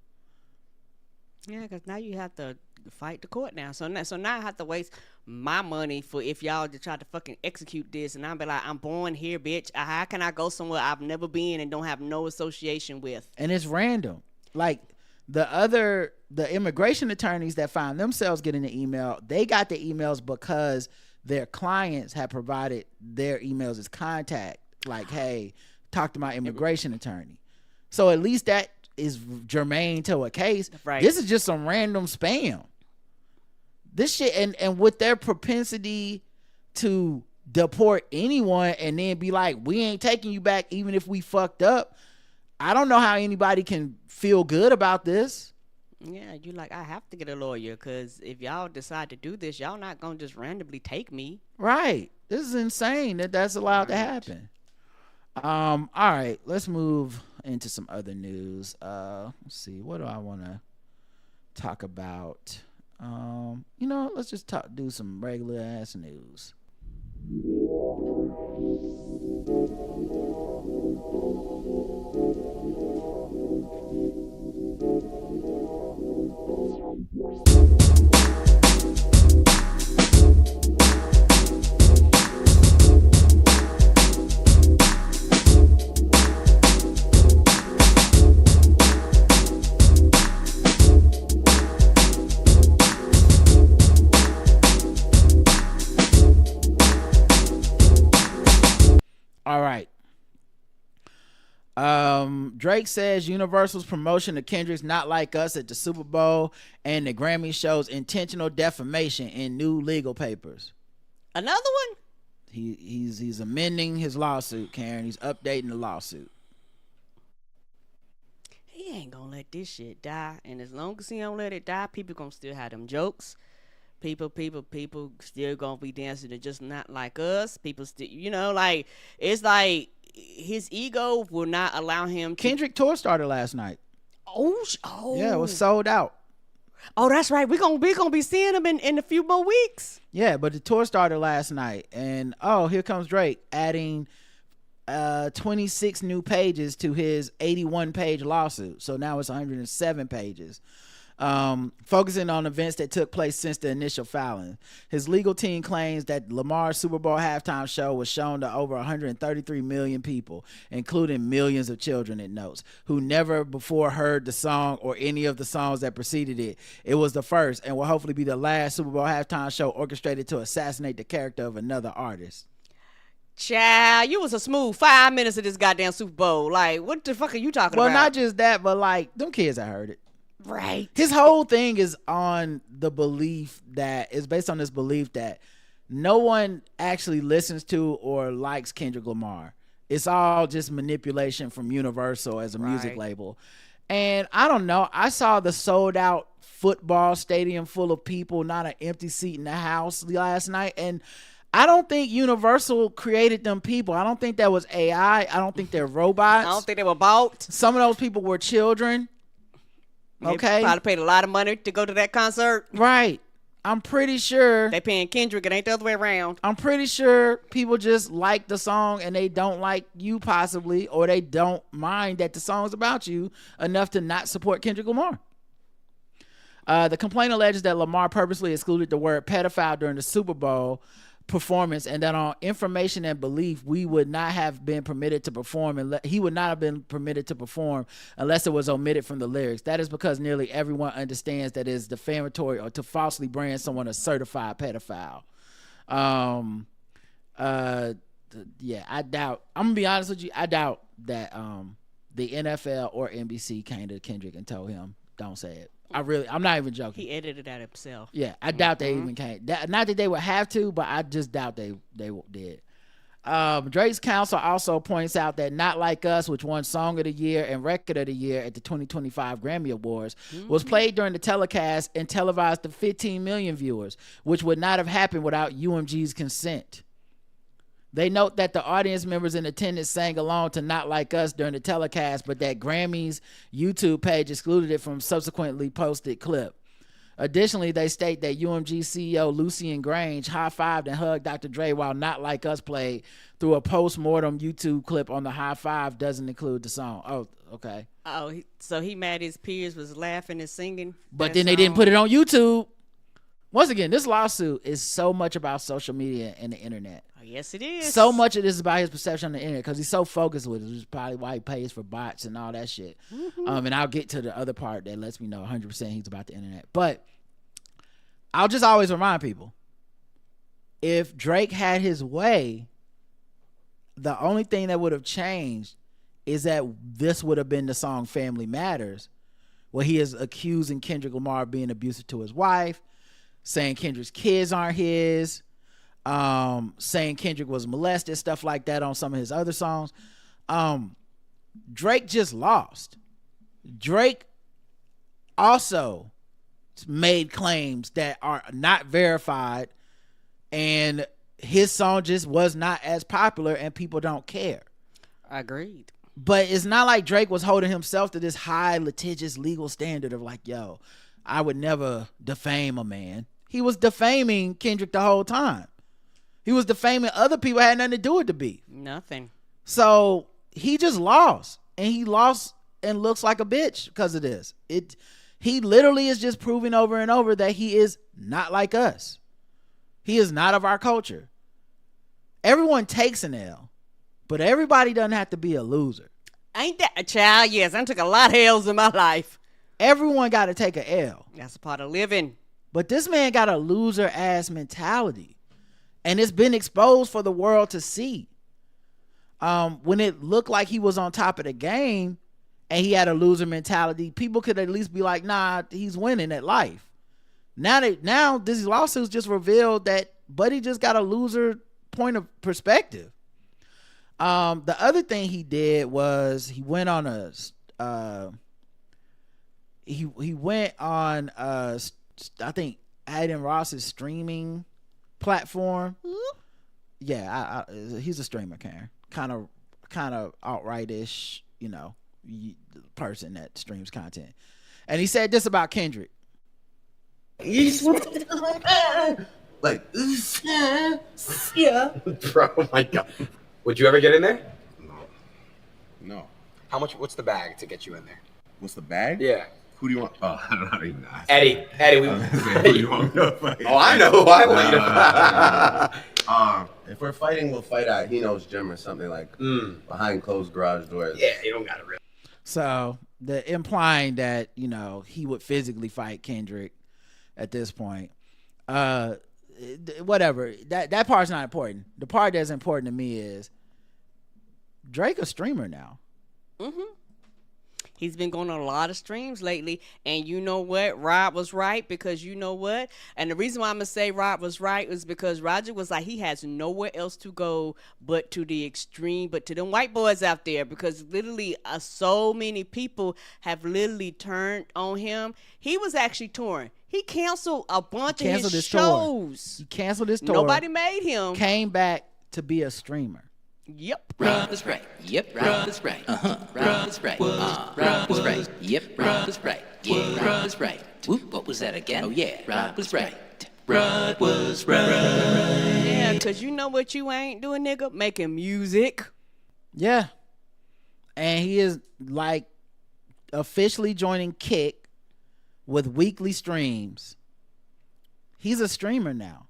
Yeah, because now you have to fight the court now. So now I have to waste my money for if y'all to try to fucking execute this, and I'll be like, I'm born here, bitch. How can I go somewhere I've never been and don't have no association with? And it's random. Like, the immigration attorneys that find themselves getting the email, they got the emails because their clients have provided their emails as contact. Like, hey, talk to my immigration attorney. So at least that is germane to a case. Right. This is just some random spam. This shit, and with their propensity to deport anyone and then be like, we ain't taking you back even if we fucked up. I don't know how anybody can feel good about this. Yeah, you like, I have to get a lawyer, because if y'all decide to do this, y'all not gonna just randomly take me. Right. This is insane that that's allowed to happen. All right, let's move into some other news. Let's see, what do I want to talk about? Let's just do some regular ass news. All right. Drake says Universal's promotion of Kendrick's Not Like Us at the Super Bowl and the Grammy shows intentional defamation in new legal papers. Another one? He's amending his lawsuit, Karen. He's updating the lawsuit. He ain't gonna let this shit die. And as long as he don't let it die, people gonna still have them jokes. People still gonna be dancing to Just Not Like Us. People still, it's like his ego will not allow him to. Kendrick tour started last night. Oh. Yeah, it was sold out. Oh, that's right. We're gonna be seeing him in a few more weeks. Yeah, but the tour started last night, and here comes Drake adding 26 new pages to his 81-page lawsuit. So now it's 107 pages. Focusing on events that took place since the initial filing. His legal team claims that Lamar's Super Bowl halftime show was shown to over 133 million people, including millions of children, it notes, who never before heard the song or any of the songs that preceded it. It was the first and will hopefully be the last Super Bowl halftime show orchestrated to assassinate the character of another artist. Child, you was a smooth 5 minutes of this goddamn Super Bowl. Like, what the fuck are you talking about? Well, not just that, but like, them kids I heard it. Right. His whole thing is on the belief that is based on this belief that no one actually listens to or likes Kendrick Lamar. It's all just manipulation from Universal as a music label. And I don't know. I saw the sold out football stadium full of people, not an empty seat in the house last night. And I don't think Universal created them people. I don't think that was AI. I don't think they're robots. I don't think they were bought. Some of those people were children. Okay. They probably paid a lot of money to go to that concert. Right. I'm pretty sure they paying Kendrick. It ain't the other way around. I'm pretty sure people just like the song and they don't like you possibly, or they don't mind that the song's about you enough to not support Kendrick Lamar. The complaint alleges that Lamar purposely excluded the word pedophile during the Super Bowl performance, and that on information and belief we would not have been permitted to perform, and he would not have been permitted to perform unless it was omitted from the lyrics. That is because nearly everyone understands that it is defamatory or to falsely brand someone a certified pedophile. Yeah, I doubt, I'm gonna be honest with you, I doubt that the NFL or NBC came to Kendrick and told him don't say it. I'm not even joking. He edited that himself. Yeah, I doubt they even came. Not that they would have to, but I just doubt they did. Drake's counsel also points out that Not Like Us, which won Song of the Year and Record of the Year at the 2025 Grammy Awards, was played during the telecast and televised to 15 million viewers, which would not have happened without UMG's consent. They note that the audience members in attendance sang along to Not Like Us during the telecast, but that Grammy's YouTube page excluded it from subsequently posted clip. Additionally, they state that UMG CEO Lucien Grange high-fived and hugged Dr. Dre while Not Like Us played through a post-mortem YouTube clip on the high five doesn't include the song. Oh, okay. Oh, so he mad his peers was laughing and singing? But then they didn't put it on YouTube. Once again, this lawsuit is so much about social media and the internet. Oh, yes, it is. So much of this is about his perception on the internet because he's so focused with it, which is probably why he pays for bots and all that shit. And I'll get to the other part that lets me know 100% he's about the internet. But I'll just always remind people, if Drake had his way, the only thing that would have changed is that this would have been the song Family Matters, where he is accusing Kendrick Lamar of being abusive to his wife, saying Kendrick's kids aren't his, saying Kendrick was molested, stuff like that on some of his other songs. Drake just lost. Drake also made claims that are not verified, and his song just was not as popular and people don't care. Agreed. But it's not like Drake was holding himself to this high litigious legal standard of like, yo, I would never defame a man. He was defaming Kendrick the whole time. He was defaming other people that had nothing to do with the beef. Nothing. So he just lost, and he lost and looks like a bitch because of this. He literally is just proving over and over that he is not like us. He is not of our culture. Everyone takes an L, but everybody doesn't have to be a loser. Ain't that a child? Yes, I took a lot of L's in my life. Everyone got to take an L. That's a part of living. But this man got a loser ass mentality, and it's been exposed for the world to see. When it looked like he was on top of the game and he had a loser mentality, people could at least be like, nah, he's winning at life. Now these lawsuits just revealed that Buddy just got a loser point of perspective. The other thing he did was he went on I think Adam Ross's streaming platform. Yeah, he's a streamer, Karen. Kind of outright-ish, person that streams content. And he said this about Kendrick. Like, yeah. Bro, oh my God. Would you ever get in there? No. How much? What's the bag to get you in there? What's the bag? Yeah. Who do you want? Oh, I don't even know. Eddie, Who do you want to fight? Oh, I know who I want you to fight. If we're fighting, we'll fight at Hino's gym or something like behind closed garage doors. Yeah, you don't got to really. So implying that he would physically fight Kendrick at this point. Whatever. That part's not important. The part that's important to me is Drake a streamer now. Mm-hmm. He's been going on a lot of streams lately, and you know what? Rob was right, because you know what? And the reason why I'm going to say Rob was right is because Roger was like, he has nowhere else to go but to the extreme, but to them white boys out there, because literally so many people have literally turned on him. He was actually touring. He canceled a bunch of his shows. He canceled his tour. Nobody made him. Came back to be a streamer. Yep. Rob is right. Yep, Rob is right. Rob is right. Rob is right. Yep, Rob is right. Yeah, Rob is right. Whoop, what was that again? Oh, yeah, Rob was right. Rob was right. Yeah, because you know what you ain't doing, nigga? Making music. Yeah. And he is, like, officially joining Kick with weekly streams. He's a streamer now.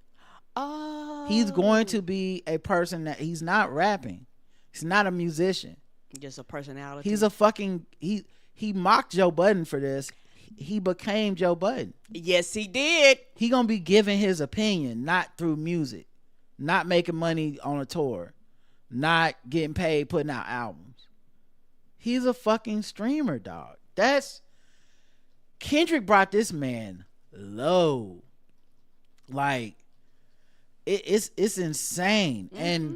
Oh. He's going to be a person that he's not rapping. He's not a musician. Just a personality. He's a fucking he mocked Joe Budden for this. He became Joe Budden. Yes, he did. He gonna be giving his opinion, not through music, not making money on a tour, not getting paid putting out albums. He's a fucking streamer, dog. Kendrick brought this man low. Like, it's insane. Mm-hmm.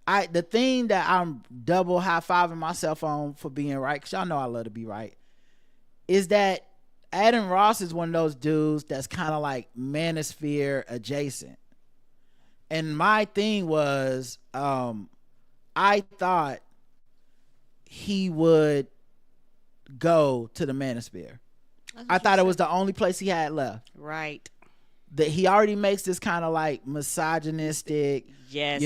And the thing that I'm double high-fiving myself on for being right, because y'all know I love to be right, is that Adam Ross is one of those dudes that's kind of like manosphere adjacent. And my thing was, I thought he would go to the manosphere. I thought it was the only place he had left. Right. That he already makes this kind of like misogynistic, yes,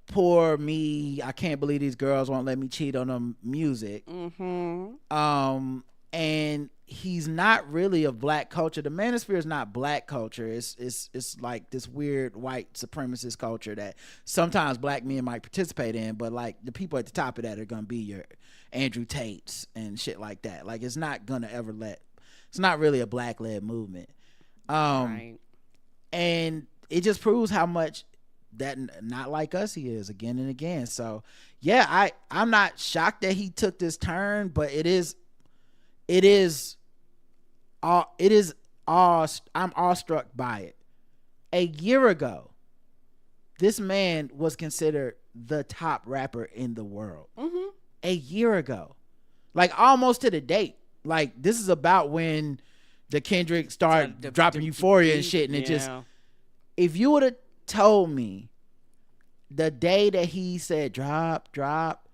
poor me, I can't believe these girls won't let me cheat on them music. Mm-hmm. And he's not really of black culture. The manosphere is not black culture. It's like this weird white supremacist culture that sometimes black men might participate in, but like the people at the top of that are gonna be your Andrew Tates and shit like that. Like, it's not gonna ever it's not really a black led movement. Right. And it just proves how much that not like us he is again and again. So yeah, I'm not shocked that he took this turn, but I'm awestruck by it. A year ago, this man was considered the top rapper in the world. Mm-hmm. A year ago, like almost to the date. Like, this is about when the Kendrick started dropping Euphoria and shit, and it just, if you would have told me the day that he said drop,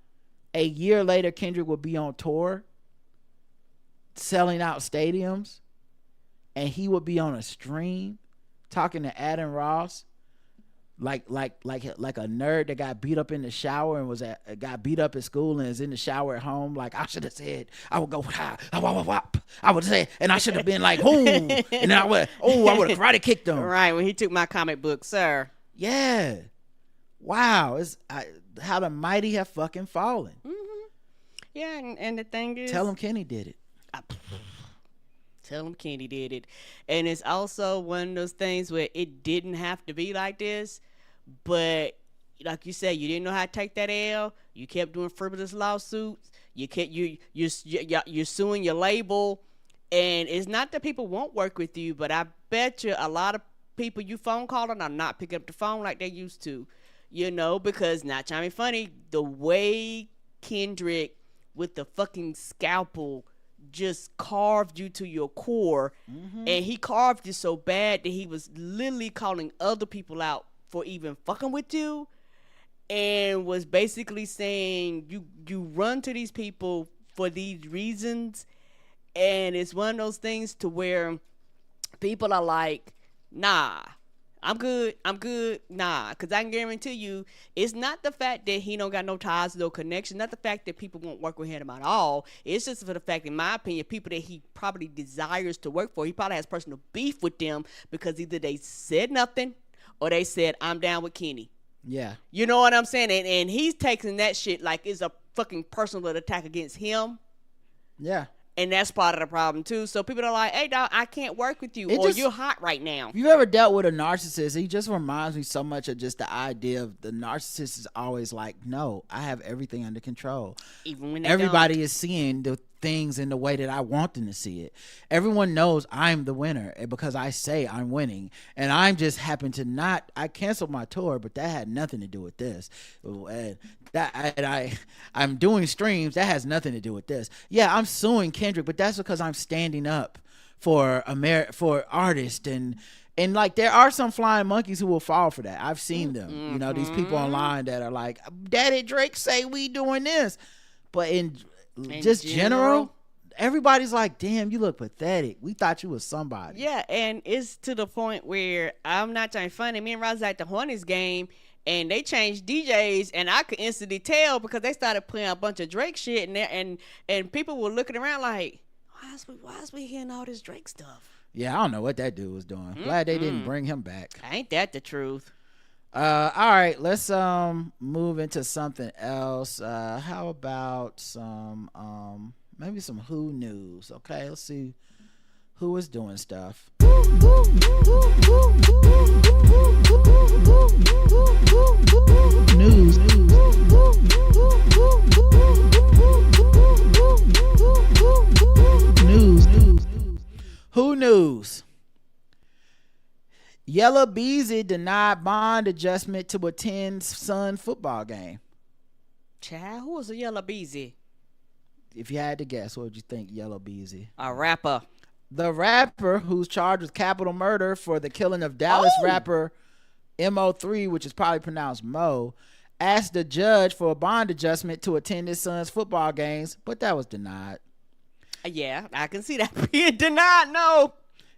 a year later Kendrick would be on tour selling out stadiums, and he would be on a stream talking to Adam Ross like a nerd that got beat up in the shower and got beat up at school and is in the shower at home. Like, I should have said, I would go, I would say, and I should have been like, whoo, and then I would have karate kicked him. Right, when he took my comic book, sir. Yeah. Wow. How the mighty have fucking fallen. Mm-hmm. Yeah, and the thing is, tell him Kenny did it. Tell him Kenny did it. And it's also one of those things where it didn't have to be like this, but like you said, you didn't know how to take that L. You kept doing frivolous lawsuits. You're suing your label, and it's not that people won't work with you, but I bet you a lot of people you phone calling are not picking up the phone like they used to, because not trying to be funny, the way Kendrick with the fucking scalpel just carved you to your core, and he carved you so bad that he was literally calling other people out for even fucking with you, and was basically saying you run to these people for these reasons. And it's one of those things to where people are like, nah, I'm good, nah, because I can guarantee you, it's not the fact that he don't got no ties, no connection, not the fact that people won't work with him at all. It's just for the fact, in my opinion, people that he probably desires to work for, he probably has personal beef with them because either they said nothing or they said, I'm down with Kenny. Yeah. You know what I'm saying? And he's taking that shit like it's a fucking personal attack against him. Yeah. And that's part of the problem, too. So people are like, hey, dog, I can't work with you. You're hot right now. If you've ever dealt with a narcissist, he just reminds me so much of just the idea of the narcissist is always like, no, I have everything under control. Even when they everybody is seeing the things in the way that I want them to see it. Everyone knows I'm the winner because I say I'm winning. And I'm just happen to not, I canceled my tour, but that had nothing to do with this. I'm doing streams. That has nothing to do with this. Yeah, I'm suing Kendrick, but that's because I'm standing up for artists and like there are some flying monkeys who will fall for that. I've seen them. These people online that are like, Daddy Drake say we doing this, but in just general, everybody's like, damn, you look pathetic. We thought you was somebody. Yeah, and it's to the point where I'm not trying to funny. Me and Roz at the Hornets game. And they changed DJs, and I could instantly tell because they started playing a bunch of Drake shit, and people were looking around like, why is we hearing all this Drake stuff? Yeah, I don't know what that dude was doing. Glad they didn't bring him back. Ain't that the truth? All right, let's move into something else. How about some maybe some Who news? Okay, let's see who is doing stuff. News. Who news? Yellas Beezy denied bond adjustment to attend son football game. Child, who was a Yellas Beezy? If you had to guess, what would you think Yellas Beezy? A rapper. The rapper who's charged with capital murder for the killing of Dallas rapper Mo3, which is probably pronounced Mo, asked the judge for a bond adjustment to attend his son's football games, but that was denied. Yeah, I can see that being denied. No.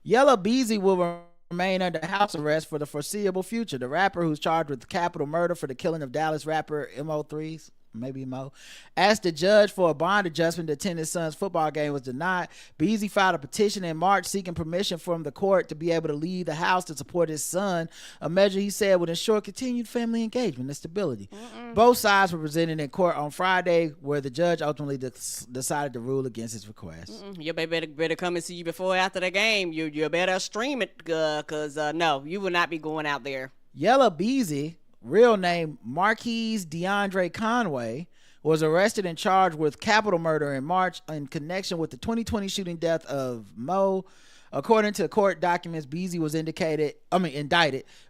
Yellas Beezy will remain under house arrest for the foreseeable future. The rapper who's charged with capital murder for the killing of Dallas rapper Mo3, maybe Mo, asked the judge for a bond adjustment to attend his son's football game was denied. Beezy filed a petition in March seeking permission from the court to be able to leave the house to support his son, a measure he said would ensure continued family engagement and stability. Both sides were presented in court on Friday, where the judge ultimately decided to rule against his request. You better come and see you before or after the game. You better stream it, because no, you will not be going out there. Yellas Beezy, real name Marquise DeAndre Conway, was arrested and charged with capital murder in March in connection with the 2020 shooting death of Mo. According to court documents, Beezy was indicted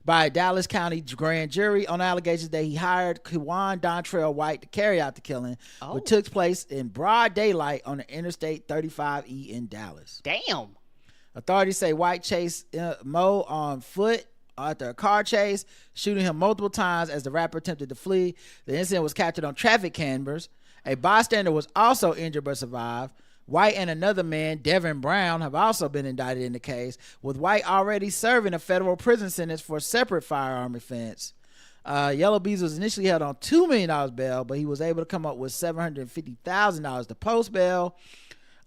by a Dallas County grand jury on allegations that he hired Kewan Dontrell White to carry out the killing, which took place in broad daylight on the Interstate 35E in Dallas. Damn. Authorities say White chased Mo on foot after a car chase, shooting him multiple times as the rapper attempted to flee. The incident was captured on traffic cameras. A bystander was also injured but survived. White and another man, Devin Brown, have also been indicted in the case, with White already serving a federal prison sentence for a separate firearm offense. Yellas Beezy was initially held on $2 million bail, but he was able to come up with $750,000 to post bail.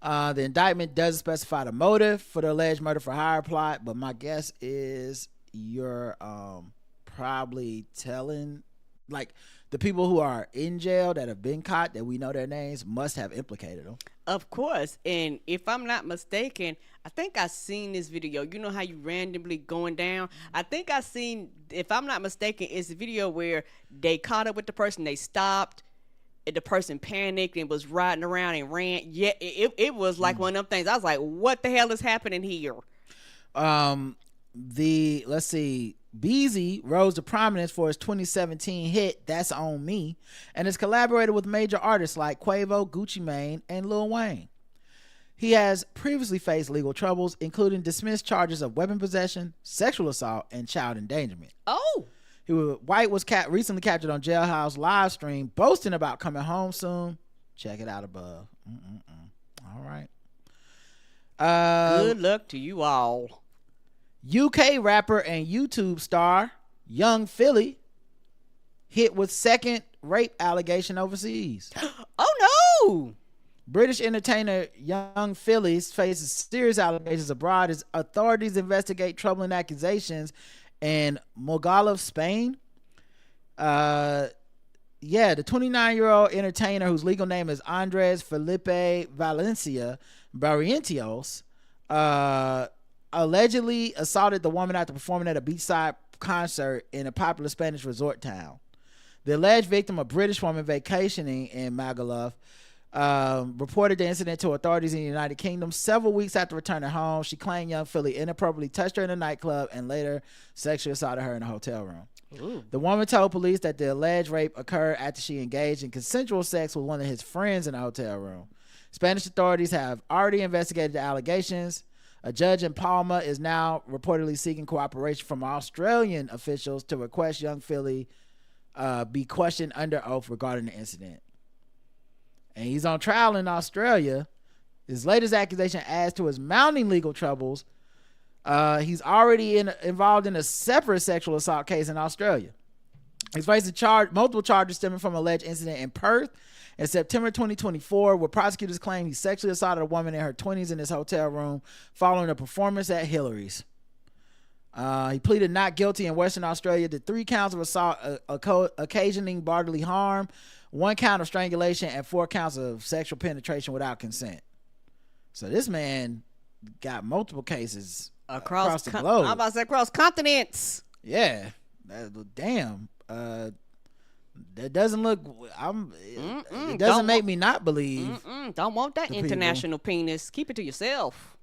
The indictment doesn't specify the motive for the alleged murder for hire plot, but my guess is you're probably telling, like, the people who are in jail that have been caught, that we know their names, must have implicated them. Of course. And if I'm not mistaken, I think I seen this video. You know how you randomly going down? I think I seen, if I'm not mistaken, it's a video where they caught up with the person, they stopped, and the person panicked and was riding around and ran. Yeah, it was like one of them things. I was like, what the hell is happening here? Let's see, Beezy rose to prominence for his 2017 hit That's On Me, and has collaborated with major artists like Quavo, Gucci Mane, and Lil Wayne. He has previously faced legal troubles, including dismissed charges of weapon possession, sexual assault, and child endangerment. Oh. White was recently captured on Jailhouse live stream, boasting about coming home soon. Check it out above. All right. Good luck to you all. UK rapper and YouTube star Young Philly hit with second rape allegation overseas. Oh no! British entertainer Young Philly faces serious allegations abroad as authorities investigate troubling accusations in Mogalov, Spain. The 29-year-old entertainer, whose legal name is Andres Felipe Valencia Barrientos, allegedly assaulted the woman after performing at a beachside concert in a popular Spanish resort town. The alleged victim, a British woman vacationing in Magaluf, reported the incident to authorities in the United Kingdom several weeks after returning home. She claimed Young Philly inappropriately touched her in a nightclub and later sexually assaulted her in a hotel room. Ooh. The woman told police that the alleged rape occurred after she engaged in consensual sex with one of his friends in a hotel room. Spanish authorities have already investigated the allegations. A judge in Palma is now reportedly seeking cooperation from Australian officials to request Young Philly be questioned under oath regarding the incident. And he's on trial in Australia. His latest accusation adds to his mounting legal troubles. He's already involved in a separate sexual assault case in Australia. He's facing multiple charges stemming from an alleged incident in Perth in September 2024, where prosecutors claim he sexually assaulted a woman in her 20s in his hotel room following a performance at Hillary's. He pleaded not guilty in Western Australia to 3 counts of assault occasioning bodily harm, 1 count of strangulation, and 4 counts of sexual penetration without consent. So this man got multiple cases across the globe. I'm about to say across continents. Yeah. Damn. That doesn't look. It doesn't make me not believe. Don't want that international penis. Keep it to yourself.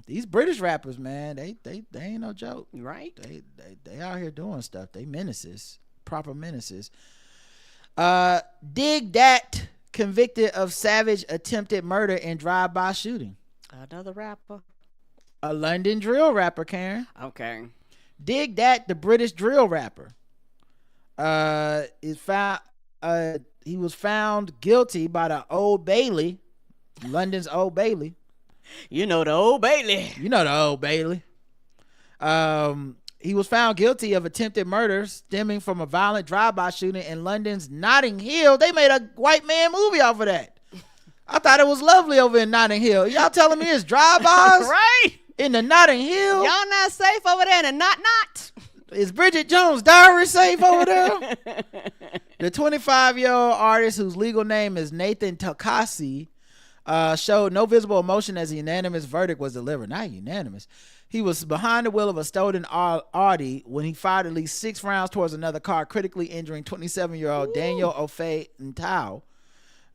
These British rappers, man, they ain't no joke, right? They out here doing stuff. They menaces, proper menaces. DigDat convicted of savage attempted murder in drive-by shooting. Another rapper. A London drill rapper, Karen. Okay. DigDat, the British drill rapper, is found. He was found guilty by the Old Bailey, London's Old Bailey. You know the Old Bailey. He was found guilty of attempted murder stemming from a violent drive-by shooting in London's Notting Hill. They made a white man movie off of that. I thought it was lovely over in Notting Hill. Y'all telling me it's drive-bys? Right. In the Notting Hill? Y'all not safe over there in the not. Is Bridget Jones' Diary safe over there? The 25-year-old artist, whose legal name is Nathan Takasi, showed no visible emotion as a unanimous verdict was delivered. Not unanimous. He was behind the wheel of a stolen Audi when he fired at least 6 rounds towards another car, critically injuring 27-year-old Daniel Ofei Ntao.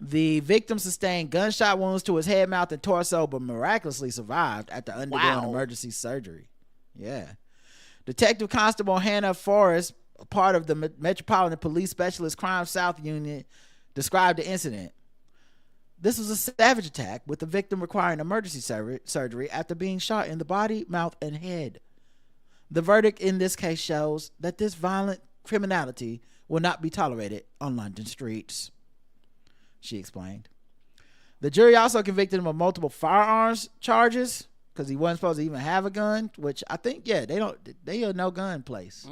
The victim sustained gunshot wounds to his head, mouth, and torso, but miraculously survived after undergoing emergency surgery. Yeah. Detective Constable Hannah Forrest, part of the Metropolitan Police Specialist Crime South Unit, described the incident. This was a savage attack, with the victim requiring emergency surgery after being shot in the body, mouth, and head. The verdict in this case shows that this violent criminality will not be tolerated on London streets, she explained. The jury also convicted him of multiple firearms charges because he wasn't supposed to even have a gun, which I think, they are no gun place.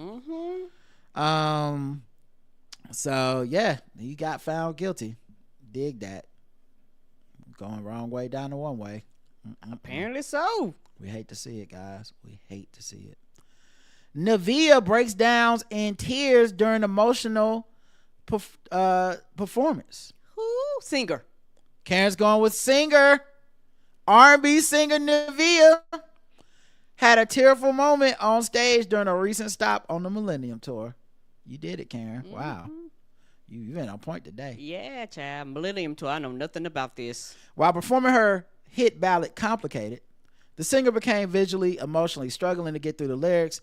So yeah, he got found guilty. Dig that. Going wrong way down the one way. Apparently so. We hate to see it, guys. We hate to see it. Nivea breaks down in tears during emotional performance. Who? Singer. Karen's going with singer. R&B singer Nivea had a tearful moment on stage during a recent stop on the Millennium Tour. You did it, Karen. Wow. You been on point today. Yeah, child. Millennium Tour. I know nothing about this. While performing her hit ballad Complicated, the singer became visually, emotionally struggling to get through the lyrics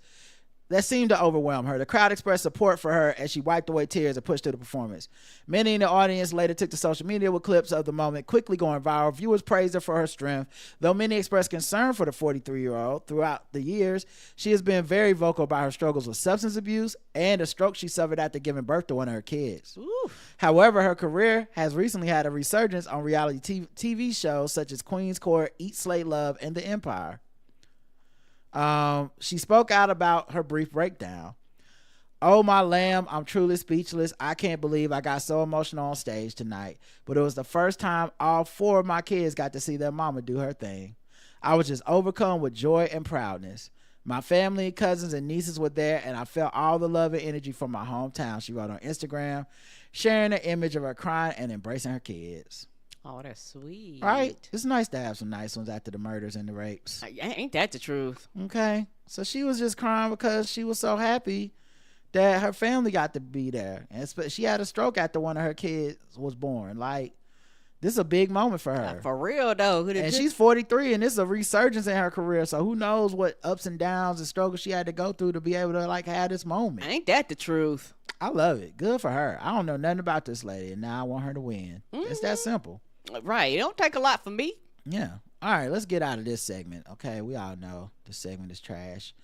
that seemed to overwhelm her. The crowd expressed support for her as she wiped away tears and pushed through the performance. Many in the audience later took to social media with clips of the moment quickly going viral. Viewers praised her for her strength. Though many expressed concern for the 43-year-old throughout the years, she has been very vocal about her struggles with substance abuse and a stroke she suffered after giving birth to one of her kids. Oof. However, her career has recently had a resurgence on reality TV shows such as Queen's Court, Eat, Slay, Love, and The Empire. She spoke out about her brief breakdown. Oh, my lamb, I'm truly speechless. I can't believe I got so emotional on stage tonight, but it was the first time all 4 of my kids got to see their mama do her thing. I was just overcome with joy and proudness. My family, cousins, and nieces were there, and I felt all the love and energy from my hometown, she wrote on Instagram, sharing an image of her crying and embracing her kids. Oh, that's sweet. Right? It's nice to have some nice ones after the murders and the rapes. Ain't that the truth? Okay. So she was just crying because she was so happy that her family got to be there. And she had a stroke after one of her kids was born. Like, this is a big moment for her. For real, though. And she's 43, and this is a resurgence in her career. So who knows what ups and downs and struggles she had to go through to be able to, like, have this moment. Ain't that the truth? I love it. Good for her. I don't know nothing about this lady, and now I want her to win. It's that simple. Right. It don't take a lot for me. Yeah. All right, let's get out of this segment. Okay, we all know this segment is trash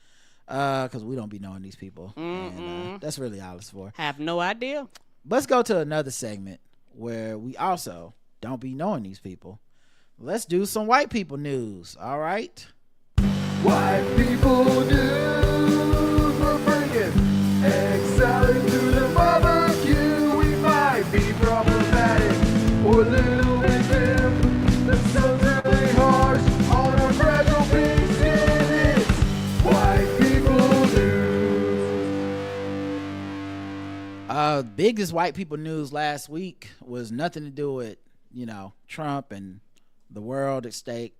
because we don't be knowing these people. And that's really all it's for. Have no idea. Let's go to another segment where we also don't be knowing these people. Let's do some white people news. All right. White people news. We're bringing egg salad to the barbecue. We might be problematic or a little bit dim. That sounds really harsh on our fragile beings. It's white people news. Biggest white people news last week was nothing to do with, Trump and the world at stake.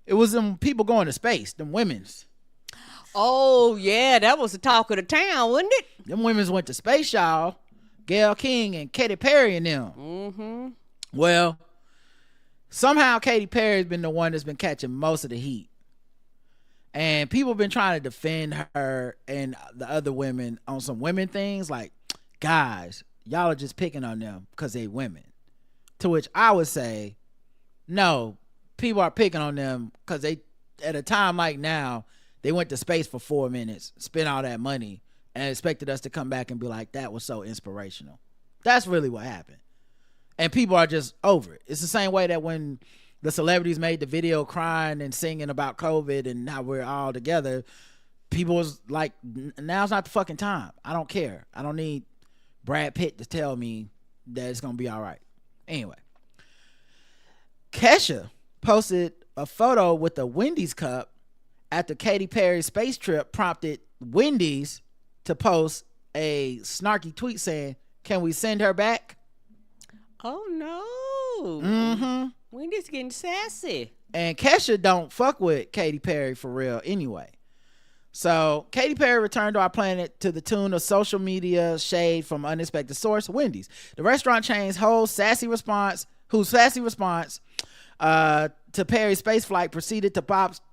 It was them people going to space, them women's. Oh, yeah, that was the talk of the town, wasn't it? Them women's went to space, y'all. Gayle King and Katy Perry and them. Well, somehow Katy Perry's been the one that's been catching most of the heat. And people have been trying to defend her and the other women on some women things. Like, guys, y'all are just picking on them because they women. To which I would say, no, people are picking on them because they, at a time like now, they went to space for 4 minutes, spent all that money, and expected us to come back and be like, that was so inspirational. That's really what happened. And people are just over it. It's the same way that when the celebrities made the video crying and singing about COVID and how we're all together, people was like, now's not the fucking time. I don't care. I don't need Brad Pitt to tell me that it's going to be all right. Anyway, Kesha posted a photo with a Wendy's cup after Katy Perry's space trip prompted Wendy's to post a snarky tweet saying, can we send her back? Oh, no. Wendy's getting sassy. And Kesha don't fuck with Katy Perry for real anyway. So Katy Perry returned to our planet to the tune of social media shade from unexpected source, Wendy's. The restaurant chain's whose sassy response to Perry's space flight proceeded to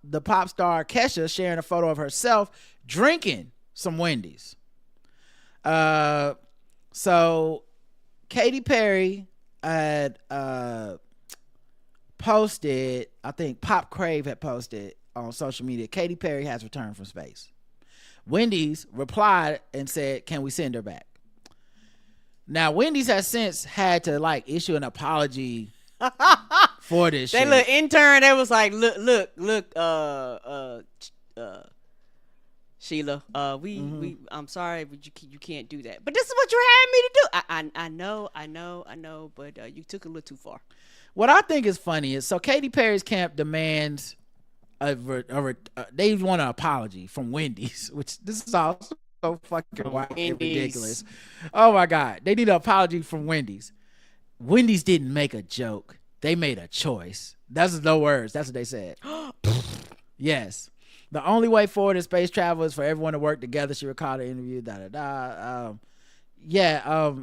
the pop star Kesha sharing a photo of herself drinking some Wendy's. So Katy Perry had posted, I think Pop Crave had posted on social media, Katy Perry has returned from space. Wendy's replied and said, can we send her back? Now, Wendy's has since had to like issue an apology for this shit. That little intern, they was like, look, Sheila, I'm sorry, but you can't do that. But this is what you had me to do. I know, but you took it a little too far. What I think is funny is, so Katy Perry's camp demands they want an apology from Wendy's, which this is all so fucking wild and ridiculous. Oh my God, they need an apology from Wendy's. Wendy's didn't make a joke; they made a choice. That's no words. That's what they said. Yes. The only way forward in space travel is for everyone to work together. She recalled the interview.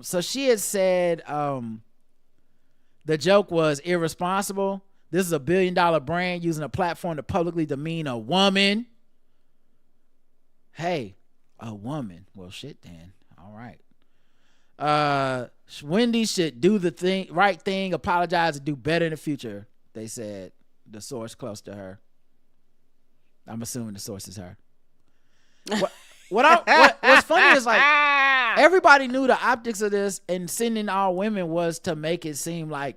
So she had said the joke was irresponsible. This is $1 billion brand using a platform to publicly demean a woman. Hey, a woman. Well, shit then. All right. Wendy should do the right thing, apologize, and do better in the future, they said. The source close to her. I'm assuming the source is her. What's funny is, like, everybody knew the optics of this, and sending all women was to make it seem like,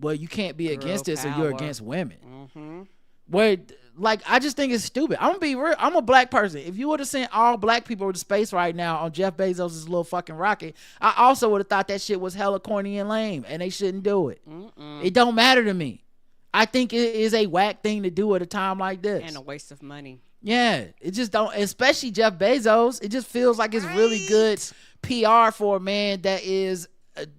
well, you can't be against this, or you're against women. Mm-hmm. Where, like, I just think it's stupid. I'm gonna be real. I'm a black person. If you would have sent all black people to space right now on Jeff Bezos' little fucking rocket, I also would have thought that shit was hella corny and lame, and they shouldn't do it. It don't matter to me. I think it is a whack thing to do at a time like this. And a waste of money. Yeah, it just don't, especially Jeff Bezos. It just feels like it's really good PR for a man that is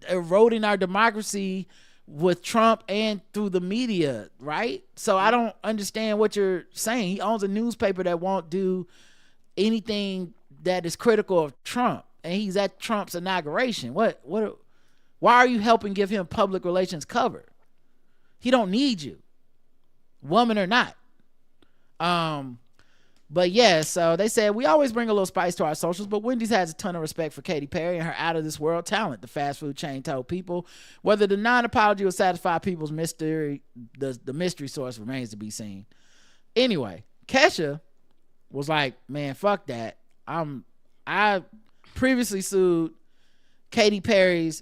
eroding our democracy with Trump and through the media, right? So I don't understand what you're saying. He owns a newspaper that won't do anything that is critical of Trump, and he's at Trump's inauguration. Why are you helping give him public relations cover? He don't need you, woman or not. But yeah, so they said, we always bring a little spice to our socials, but Wendy's has a ton of respect for Katy Perry and her out-of-this-world talent, the fast food chain told People. Whether the non-apology will satisfy people's mystery, the mystery source remains to be seen. Anyway, Kesha was like, man, fuck that. I previously sued Katy Perry's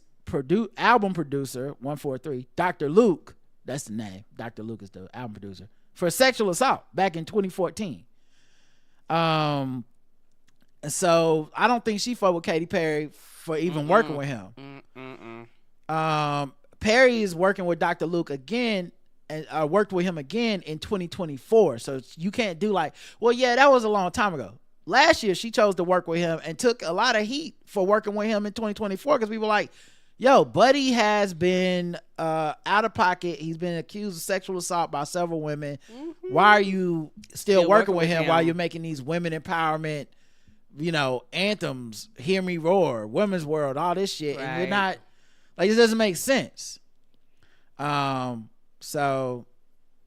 album producer, 143, Dr. Luke, that's the name, Dr. Luke is the album producer, for sexual assault back in 2014. So I don't think she fought with Katy Perry for even working with him. Perry is working with Dr. Luke again, and worked with him again in 2024. So you can't do like, well, yeah, that was a long time ago. Last year she chose to work with him and took a lot of heat for working with him in 2024 because people were like, yo, Buddy has been out of pocket. He's been accused of sexual assault by several women. Why are you still working with him while you're making these women empowerment, anthems, Hear Me Roar, Women's World, all this shit. Right. And you're not, like, it doesn't make sense. So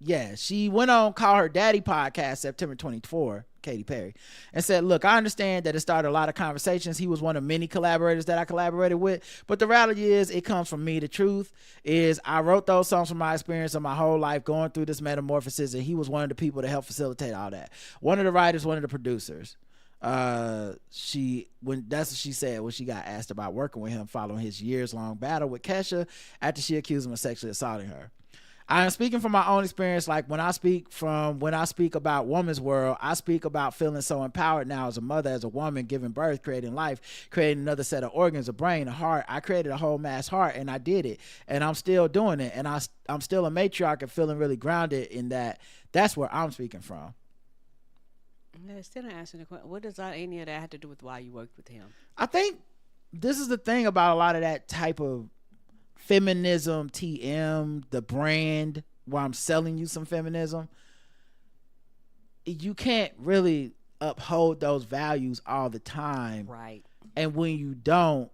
yeah, she went on Call Her Daddy podcast September 24, Katy Perry, and said, look, I understand that it started a lot of conversations. He was one of many collaborators that I collaborated with, but the reality is it comes from me. The truth is I wrote those songs from my experience of my whole life going through this metamorphosis, and he was one of the people to help facilitate all that. One of the writers, one of the producers. That's what she said when she got asked about working with him following his years-long battle with Kesha after she accused him of sexually assaulting her. I am speaking from my own experience. Like when I speak about Woman's World, I speak about feeling so empowered now as a mother, as a woman, giving birth, creating life, creating another set of organs, a brain, a heart. I created a whole mass heart, and I did it, and I'm still doing it, and I'm still a matriarch and feeling really grounded in that. That's where I'm speaking from. No, still not answering the question. What does any of that have to do with why you worked with him? I think this is the thing about a lot of that type of feminism, TM, the brand, where I'm selling you some feminism. You can't really uphold those values all the time. Right. And when you don't,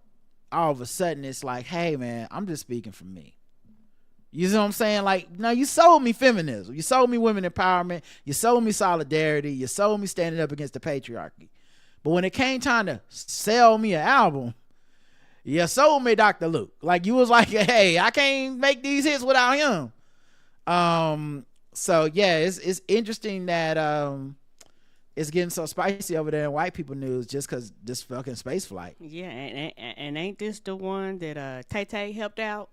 all of a sudden it's like, hey man, I'm just speaking for me. You know what I'm saying? Like, now you sold me feminism. You sold me women empowerment. You sold me solidarity. You sold me standing up against the patriarchy. But when it came time to sell me an album, you sold me Dr. Luke. Like, you was like, hey, I can't make these hits without him. So yeah, it's interesting that it's getting so spicy over there in white people news just because this fucking space flight. Yeah, and ain't this the one that Tay helped out?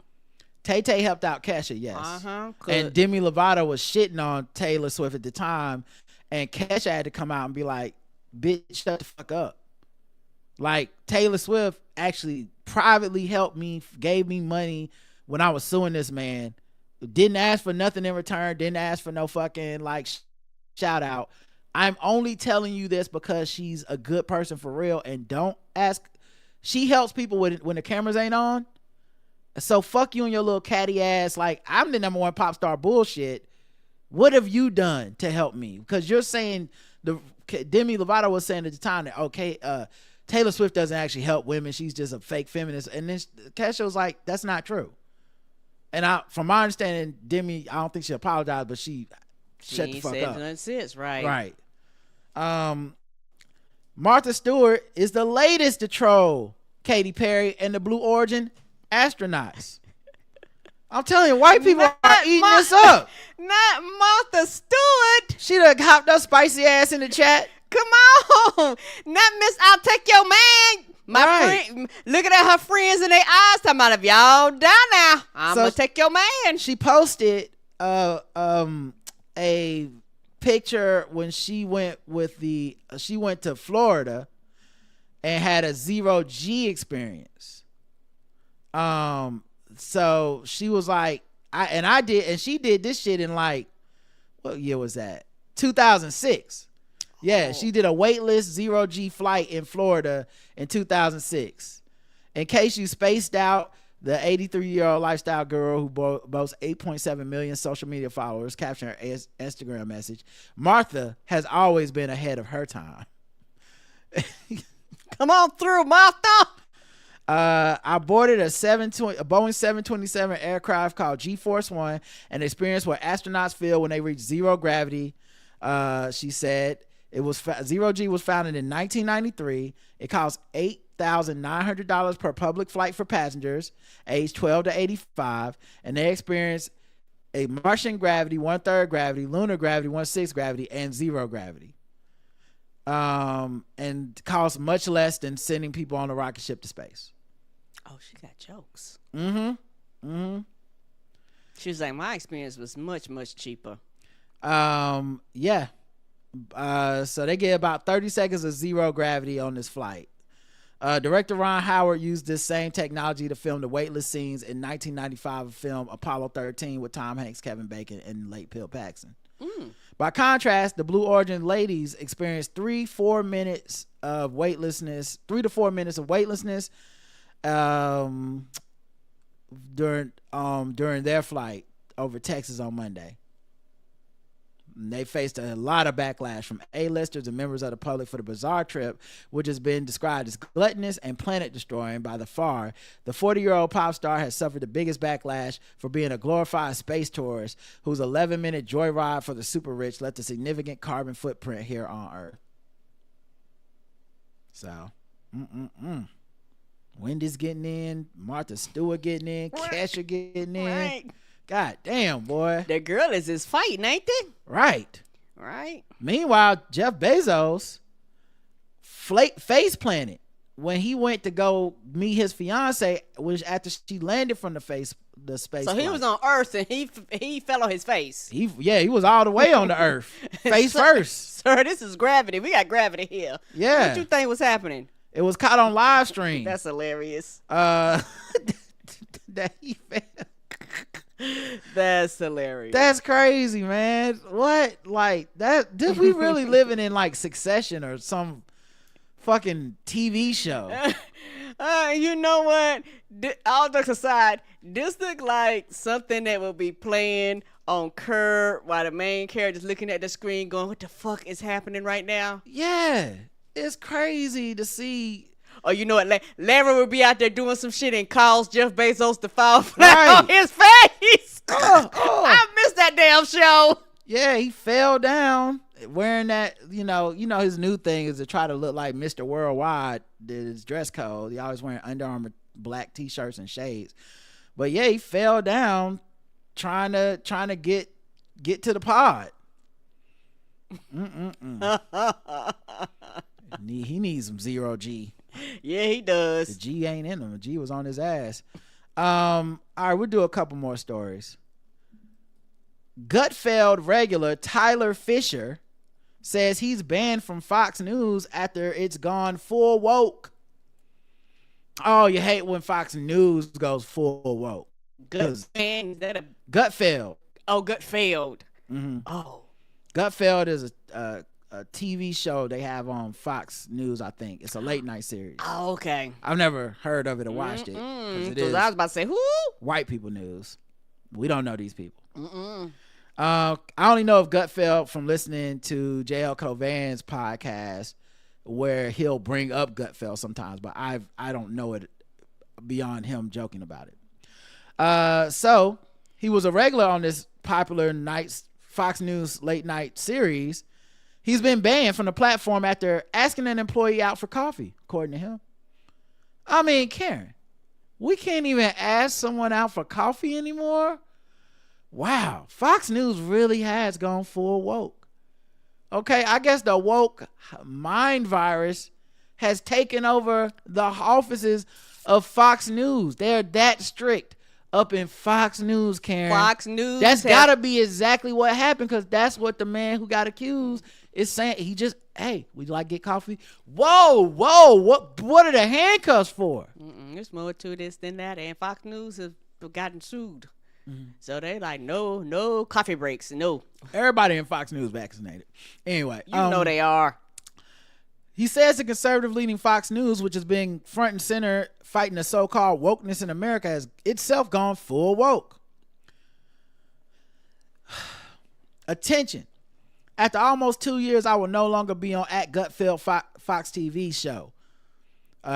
Tay helped out Kesha, yes. And Demi Lovato was shitting on Taylor Swift at the time, and Kesha had to come out and be like, bitch, shut the fuck up. Like, Taylor Swift actually privately helped me, gave me money when I was suing this man. Didn't ask for nothing in return, didn't ask for no fucking like shout out. I'm only telling you this because she's a good person for real, and don't ask. She helps people when the cameras ain't on. So fuck you and your little catty ass. Like, I'm the number one pop star bullshit. What have you done to help me? Because you're saying Demi Lovato was saying at the time that Taylor Swift doesn't actually help women. She's just a fake feminist. And then Kesha was like, that's not true. And from my understanding, Demi, I don't think she apologized, but she shut the fuck up. Nonsense, right? Right. Martha Stewart is the latest to troll Katy Perry and the Blue Origin astronauts. I'm telling you, white people are eating this up. Not Martha Stewart. She done hopped up spicy ass in the chat. Come on. Not Miss I'll take your man. My friend, looking at her friends in their eyes, talking about if y'all down now, I'm gonna take your man. She posted a picture when she went to Florida and had a 0G experience. So she was like, she did this shit in like, what year was that? 2006. Yeah, she did a weightless 0G flight in Florida in 2006. In case you spaced out, the 83-year-old lifestyle guru who boasts 8.7 million social media followers captured her Instagram message. Martha has always been ahead of her time. Come on through, Martha. I boarded a Boeing 727 aircraft called G-Force One, an experience where astronauts feel when they reach zero gravity. She said it was zero G was founded in 1993. It costs $8,900 per public flight for passengers aged 12 to 85, and they experience a Martian gravity, 1/3 gravity, lunar gravity, 1/6 gravity, and zero gravity. And costs much less than sending people on a rocket ship to space. Oh, she got jokes. She was like, my experience was much, much cheaper. Yeah. So they get about 30 seconds of zero gravity on this flight. Director Ron Howard used this same technology to film the weightless scenes in 1995 film Apollo 13 with Tom Hanks, Kevin Bacon, and late Bill Paxton. By contrast, the Blue Origin ladies experienced 3 to 4 minutes of weightlessness during their flight over Texas on Monday. They faced a lot of backlash from A-listers and members of the public for the bizarre trip, which has been described as gluttonous and planet-destroying by the far. The 40-year-old pop star has suffered the biggest backlash for being a glorified space tourist whose 11-minute joyride for the super rich left a significant carbon footprint here on Earth. So, Wendy's getting in, Martha Stewart getting in, Kesha getting in. Right. God damn, boy. The girl is fighting, ain't they? Right. Meanwhile, Jeff Bezos face planted when he went to go meet his fiance, which after she landed from the space So he was on Earth and he fell on his face. He was all the way on the Earth. Face first. Sir, this is gravity. We got gravity here. Yeah. What you think was happening? It was caught on live stream. That's hilarious. That he fell. That's hilarious. That's crazy, man. What? Like that? Did we really living in like Succession or some fucking TV show? You know what? All jokes aside, this look like something that will be playing on Curb while the main character's looking at the screen going, what the fuck is happening right now? Yeah. It's crazy to see. Or you know what? Larry would be out there doing some shit and calls Jeff Bezos to fall flat on his face. I missed that damn show. Yeah, he fell down wearing that. You know his new thing is to try to look like Mr. Worldwide. His dress code. He always wearing Under Armour black t-shirts and shades. But yeah, he fell down trying to get to the pod. He needs some 0G. Yeah, he does. The G ain't in him. The G was on his ass. All right, we'll do a couple more stories. Gutfeld regular Tyler Fischer says he's banned from Fox News after it's gone full woke. Oh, you hate when Fox News goes full woke. Gutfeld. Is that a Gutfeld? Oh, Gutfeld. Mm-hmm. Oh, Gutfeld is a TV show they have on Fox News. I think it's a late night series. Oh, okay. I've never heard of it or watched it. Because I was about to say, who? White people news. We don't know these people. I only know of Gutfeld from listening to JL Covan's podcast, where he'll bring up Gutfeld sometimes, but I don't know it beyond him joking about it. So he was a regular on this popular Fox News late night series. He's been banned from the platform after asking an employee out for coffee, according to him. I mean, Karen, we can't even ask someone out for coffee anymore. Wow, Fox News really has gone full woke. Okay, I guess the woke mind virus has taken over the offices of Fox News. They're that strict up in Fox News, Karen. Fox News. That's gotta be exactly what happened, because that's what the man who got accused is saying. He just, hey, would you like to get coffee? Whoa, what are the handcuffs for? There's more to this than that, and Fox News has gotten sued. So they like, no coffee breaks, no. Everybody in Fox News vaccinated. Anyway, you know they are. He says the conservative leading Fox News, which has been front and center fighting the so-called wokeness in America, has itself gone full woke. Attention. After almost 2 years, I will no longer be on @Gutfeld Fox TV show.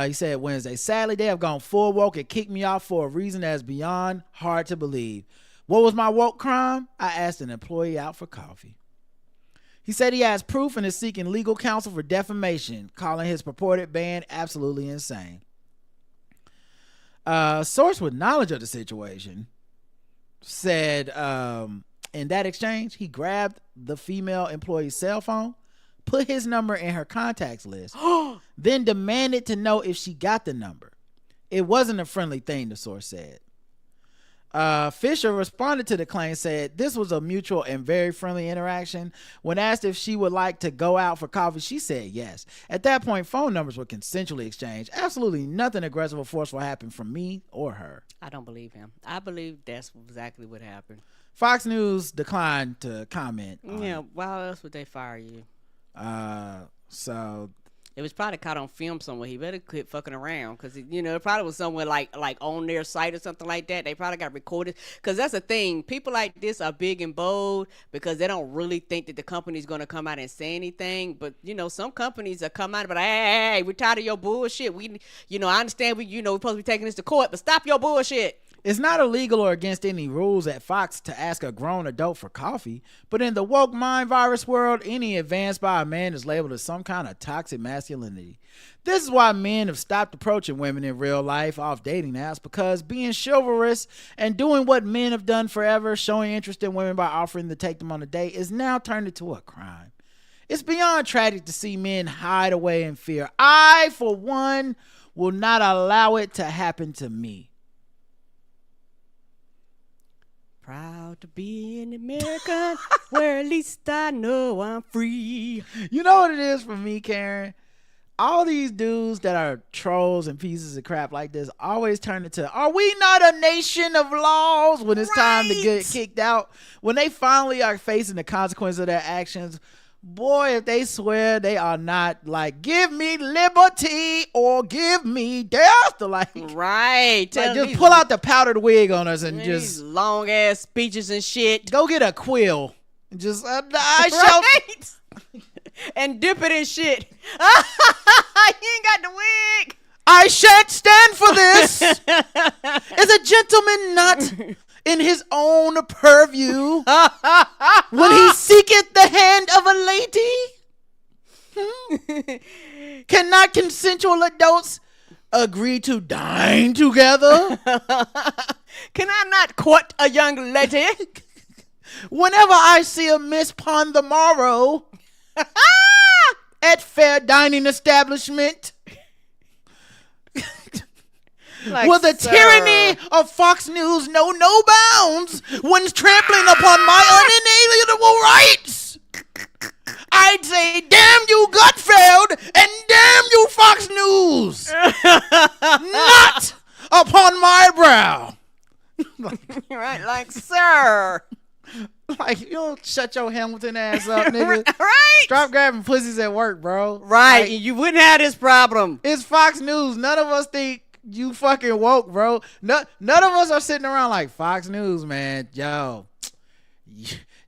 He said Wednesday. Sadly, they have gone full woke and kicked me off for a reason that is beyond hard to believe. What was my woke crime? I asked an employee out for coffee. He said he has proof and is seeking legal counsel for defamation, calling his purported ban absolutely insane. A source with knowledge of the situation said in that exchange, he grabbed the female employee's cell phone, put his number in her contacts list, then demanded to know if she got the number. It wasn't a friendly thing, the source said. Fischer responded to the claim, said this was a mutual and very friendly interaction. When asked if she would like to go out for coffee, she said yes. At that point, phone numbers were consensually exchanged. Absolutely nothing aggressive or forceful happened from me or her. I don't believe him. I believe that's exactly what happened. Fox News declined to comment. Yeah, why else would they fire you? So it was probably caught on film somewhere. He better quit fucking around, because it probably was somewhere like on their site or something like that. They probably got recorded, because that's the thing. People like this are big and bold because they don't really think that the company's going to come out and say anything. But some companies are come out, but hey, we're tired of your bullshit. We, I understand we're supposed to be taking this to court, but stop your bullshit. It's not illegal or against any rules at Fox to ask a grown adult for coffee, but in the woke mind virus world, any advance by a man is labeled as some kind of toxic masculinity. This is why men have stopped approaching women in real life off dating apps, because being chivalrous and doing what men have done forever, showing interest in women by offering to take them on a date, is now turned into a crime. It's beyond tragic to see men hide away in fear. I, for one, will not allow it to happen to me. Proud to be an American where at least I know I'm free. You know what it is for me, Karen? All these dudes that are trolls and pieces of crap like this always turn into, are we not a nation of laws, when it's time to get kicked out? When they finally are facing the consequences of their actions, boy, if they swear they are not like, give me liberty or give me death, right, just pull out the powdered wig on us and just long ass speeches and shit. Go get a quill and just I shall and dip it in shit. You ain't got the wig. I shan't stand for this. Is a gentleman not in his own purview when he seeketh the hand of a lady? Cannot consensual adults agree to dine together? Can I not court a young lady? Whenever I see a miss pon the morrow, at fair dining establishment. Like, Will the tyranny of Fox News know no bounds when trampling upon my unalienable rights? I'd say, damn you Gutfeld and damn you Fox News. Not upon my brow. Right, like, sir. Like, you don't shut your Hamilton ass up, nigga. Right. Stop grabbing pussies at work, bro. Right, Like, you wouldn't have this problem. it's Fox News. None of us think you fucking woke, bro. None of us are sitting around like, Fox News, man. Yo,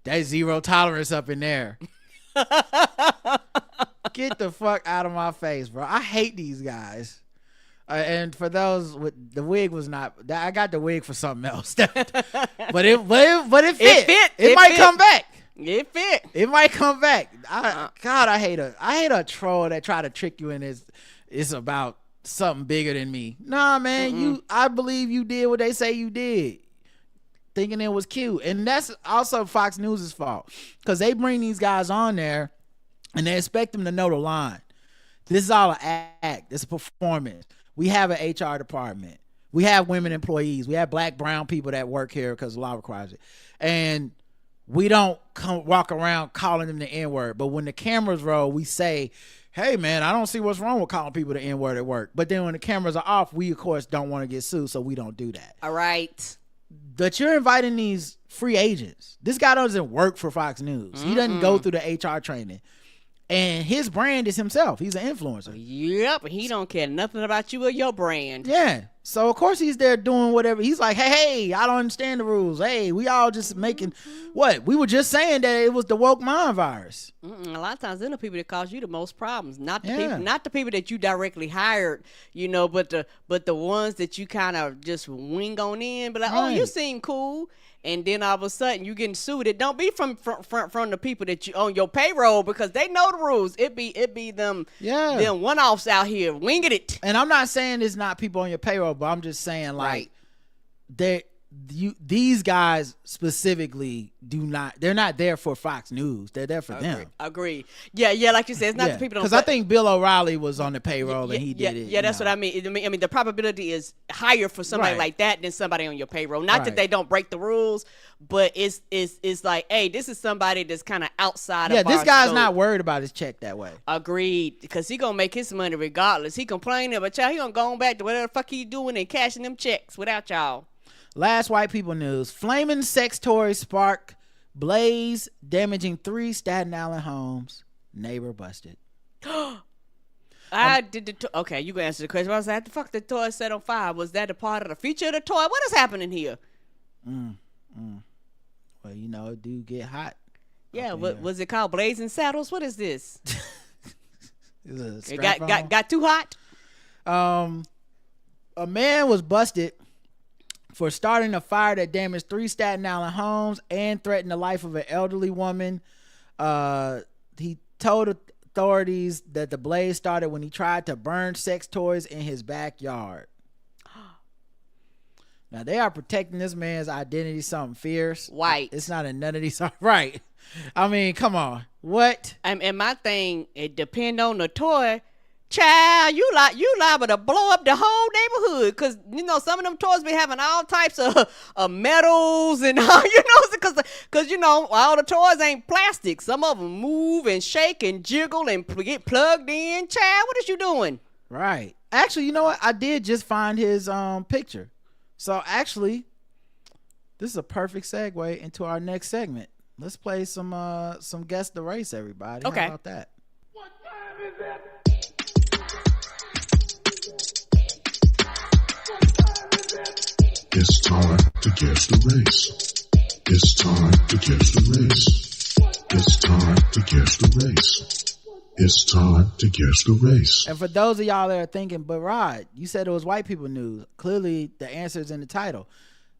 that zero tolerance up in there. Get the fuck out of my face, bro. I hate these guys. And for those with the wig was not. I got the wig for something else. but it fit. It might come back. It fit. It might come back. God, I hate a troll that try to trick you in this. It's about something bigger than me. Nah, man. I believe you did what they say you did, thinking it was cute, and that's also Fox News' fault because they bring these guys on there and they expect them to know the line. This is all an act. It's a performance. We have an HR department. We have women employees. We have black, brown people that work here because the law requires it. And we don't walk around calling them the N-word. But when the cameras roll, we say, hey, man, I don't see what's wrong with calling people the N-word at work. But then when the cameras are off, we, of course, don't want to get sued, so we don't do that. All right. But you're inviting these free agents. This guy doesn't work for Fox News. He doesn't go through the HR training. And his brand is himself. He's an influencer. Yep. He don't care nothing about you or your brand. Yeah. So, of course, he's there doing whatever. He's like, hey, I don't understand the rules. Hey, we all just making what? We were just saying that it was the woke mind virus. A lot of times, they're the people that cause you the most problems. Not the people that you directly hired, but the ones that you kind of just wing on in. But like, oh, you seem cool. And then all of a sudden you getting sued. It don't be from the people that you on your payroll because they know the rules. It be them one-offs out here winging it. And I'm not saying it's not people on your payroll, but I'm just saying like these guys specifically they're not there for Fox News. They're there for them. Agree. Yeah, like you said, it's not the people. Because I think Bill O'Reilly was on the payroll and he did it. Yeah, that's what I mean. I mean, the probability is higher for somebody like that than somebody on your payroll. Not that they don't break the rules, but it's like, hey, this is somebody that's kind of outside of our this guy's scope. not worried about his check that way. Agreed. Because he gonna make his money regardless. He complaining, but y'all, he gonna go on back to whatever the fuck he doing and cashing them checks without y'all. Last white people news. Flaming sex toys spark blaze, damaging 3 Staten Island homes. Neighbor busted. Okay, you can answer the question. I was like, the fuck the toy set on fire? Was that a part of the feature of the toy? What is happening here? Well, it do get hot. Yeah, was it called Blazing Saddles? What is this? It got too hot? A man was busted for starting a fire that damaged 3 Staten Island homes and threatened the life of an elderly woman. He told authorities that the blaze started when he tried to burn sex toys in his backyard. Now, they are protecting this man's identity, something fierce. White. It's not in none of these. Right. I mean, come on. What? And my thing, it depend on the toy. Child, you liable to blow up the whole neighborhood because some of them toys be having all types of metals and because all the toys ain't plastic. Some of them move and shake and jiggle and get plugged in. Child, what is you doing? Right. Actually, you know what? I did just find his picture. So actually, this is a perfect segue into our next segment. Let's play some Guess the Race, everybody. Okay. How about that? What time is it? It's time to guess the race. It's time to guess the race. It's time to guess the race. It's time to guess the race. And for those of y'all that are thinking, but Rod, you said it was white people news. Clearly, the answer is in the title.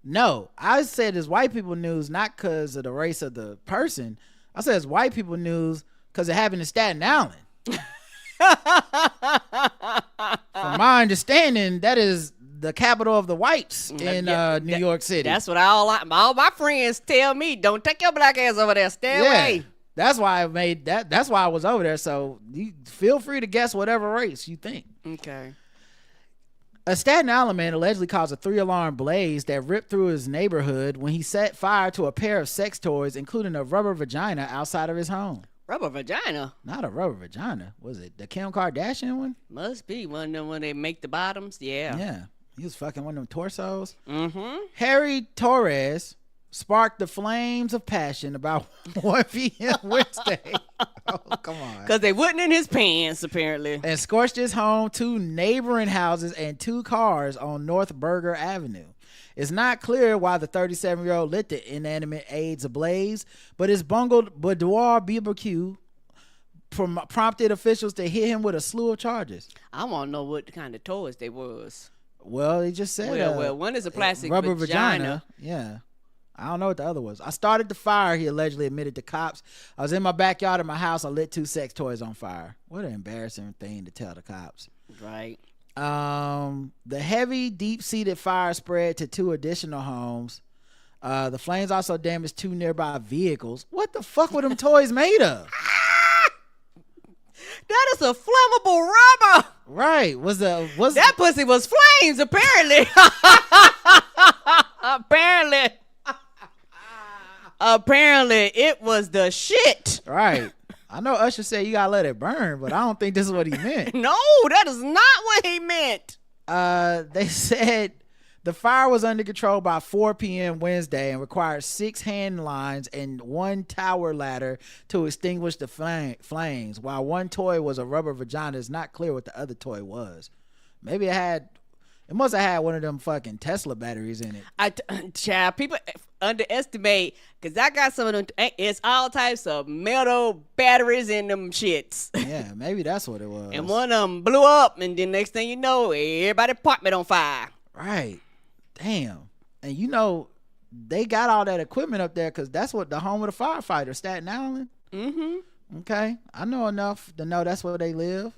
No, I said it's white people news not because of the race of the person. I said it's white people news because it happened in Staten Island. From my understanding, that is the capital of the whites in New York City. That's what all my friends tell me. Don't take your black ass over there. Stay away. That's why I made that. That's why I was over there. So you feel free to guess whatever race you think. Okay. A Staten Island man allegedly caused a 3-alarm blaze that ripped through his neighborhood when he set fire to a pair of sex toys, including a rubber vagina, outside of his home. Rubber vagina? Not a rubber vagina. Was it the Kim Kardashian one? Must be one of them when they make the bottoms. Yeah. Yeah. He was fucking one of them torsos. Mm-hmm. Harry Torres sparked the flames of passion about 1 p.m. Wednesday. Oh, come on. Because they wasn't in his pants, apparently. And scorched his home, 2 neighboring houses, and 2 cars on North Berger Avenue. It's not clear why the 37-year-old lit the inanimate aids ablaze, but his bungled boudoir barbecue prompted officials to hit him with a slew of charges. I want to know what kind of toys they was. Well, he just said well, one is a plastic rubber vagina. Yeah. I don't know what the other was. I started the fire, he allegedly admitted to cops. I was in my backyard of my house. I lit 2 sex toys on fire. What an embarrassing thing to tell the cops. Right. The heavy, deep-seated fire spread to 2 additional homes. The flames also damaged 2 nearby vehicles. What the fuck were them toys made of? That is a flammable rubber. Right. That pussy was flames, apparently. Apparently it was the shit. Right. I know Usher said you gotta let it burn, but I don't think this is what he meant. No, that is not what he meant. They said the fire was under control by 4 p.m. Wednesday and required 6 hand lines and 1 tower ladder to extinguish the flames. While 1 toy was a rubber vagina, it's not clear what the other toy was. Maybe it must have had one of them fucking Tesla batteries in it. Child, people underestimate, because I got some of them. It's all types of metal batteries in them shits. Yeah, maybe that's what it was. And one of them blew up, and then next thing you know, everybody's apartment on fire. Right. Damn. And you know, they got all that equipment up there because that's what the home of the firefighter, Staten Island. Mm-hmm. Okay. I know enough to know that's where they live.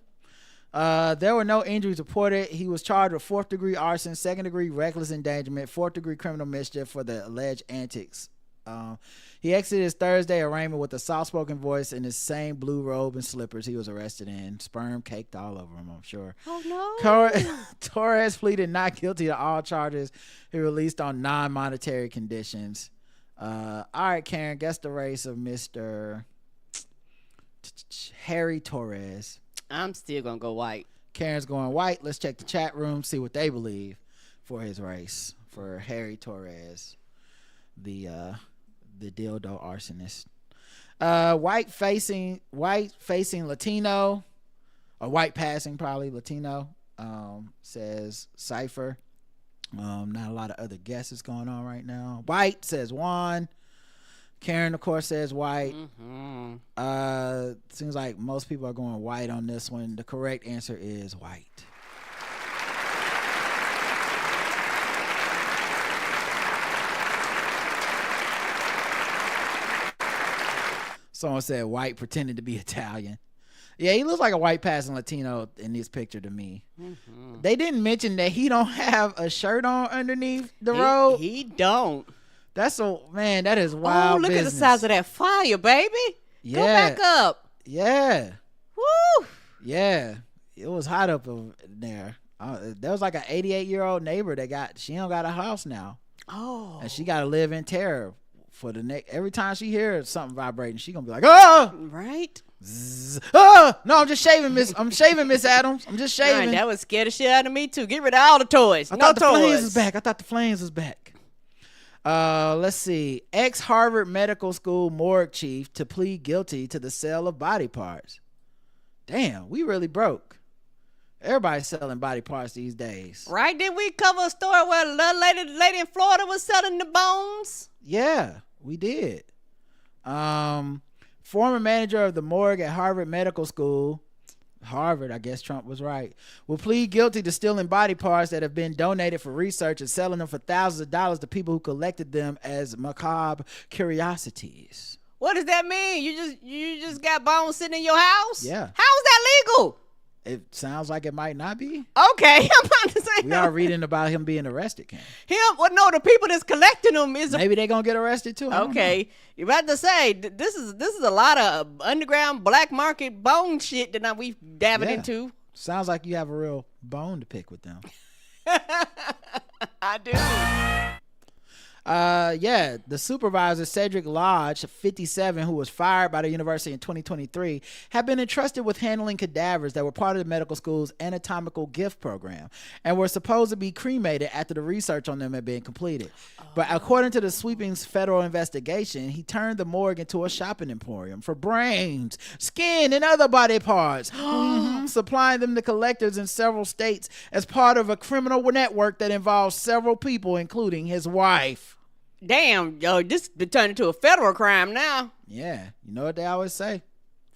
There were no injuries reported. He was charged with 4th-degree arson, 2nd-degree reckless endangerment, 4th-degree criminal mischief for the alleged antics. He exited his Thursday arraignment with a soft-spoken voice in his same blue robe and slippers he was arrested in. Sperm caked all over him, I'm sure. Oh, no. Torres pleaded not guilty to all charges. He released on non-monetary conditions. All right, Karen, guess the race of Mr. Harry Torres. I'm still going to go white. Karen's going white. Let's check the chat room, see what they believe for his race, for Harry Torres, the dildo arsonist. White facing Latino, or white passing probably Latino, says Cypher. Not a lot of other guesses going on right now. White says Juan. Karen, of course, says white. Mm-hmm. Seems like most people are going white on this one. The correct answer is white. Someone said white pretending to be Italian. Yeah, he looks like a white passing Latino in this picture to me. Mm-hmm. They didn't mention that he don't have a shirt on underneath the robe. He don't. That's that is wild. Oh, look business. at the size of that fire, baby. Yeah. Go back up. Yeah. Woo. Yeah. It was hot up in there. There was like an 88-year-old neighbor she don't got a house now. Oh. And she got to live in terror for the next. Every time she hears something vibrating, she gonna be like, oh. Right. Zzz. Oh no, I'm shaving Miss Adams. I'm just shaving. Right, that was scared the shit out of me too. Get rid of all the toys. I thought the flames was back. Let's see. Ex-Harvard Medical School morgue chief to plead guilty to the sale of body parts. Damn, we really broke. Everybody's selling body parts these days. Right? Did we cover a story where a lady in Florida was selling the bones? Yeah, we did. Former manager of the morgue at Harvard Medical School, Harvard, I guess Trump was right, will plead guilty to stealing body parts that have been donated for research and selling them for thousands of dollars to people who collected them as macabre curiosities. What does that mean? You just got bones sitting in your house? Yeah. How is that legal? It sounds like it might not be. Okay, I'm about to say We are reading about him being arrested, Ken. Well, no, the people that's collecting them is Maybe they're gonna get arrested too. Okay, you're about to say this is a lot of underground black market bone shit that we dabbing into. Sounds like you have a real bone to pick with them. I do. The supervisor, Cedric Lodge, 57, who was fired by the university in 2023, had been entrusted with handling cadavers that were part of the medical school's anatomical gift program and were supposed to be cremated after the research on them had been completed. But according to the sweeping federal investigation, he turned the morgue into a shopping emporium for brains, skin, and other body parts, supplying them to collectors in several states as part of a criminal network that involves several people, including his wife. Damn, yo, this turned into a federal crime now. Yeah, you know what they always say.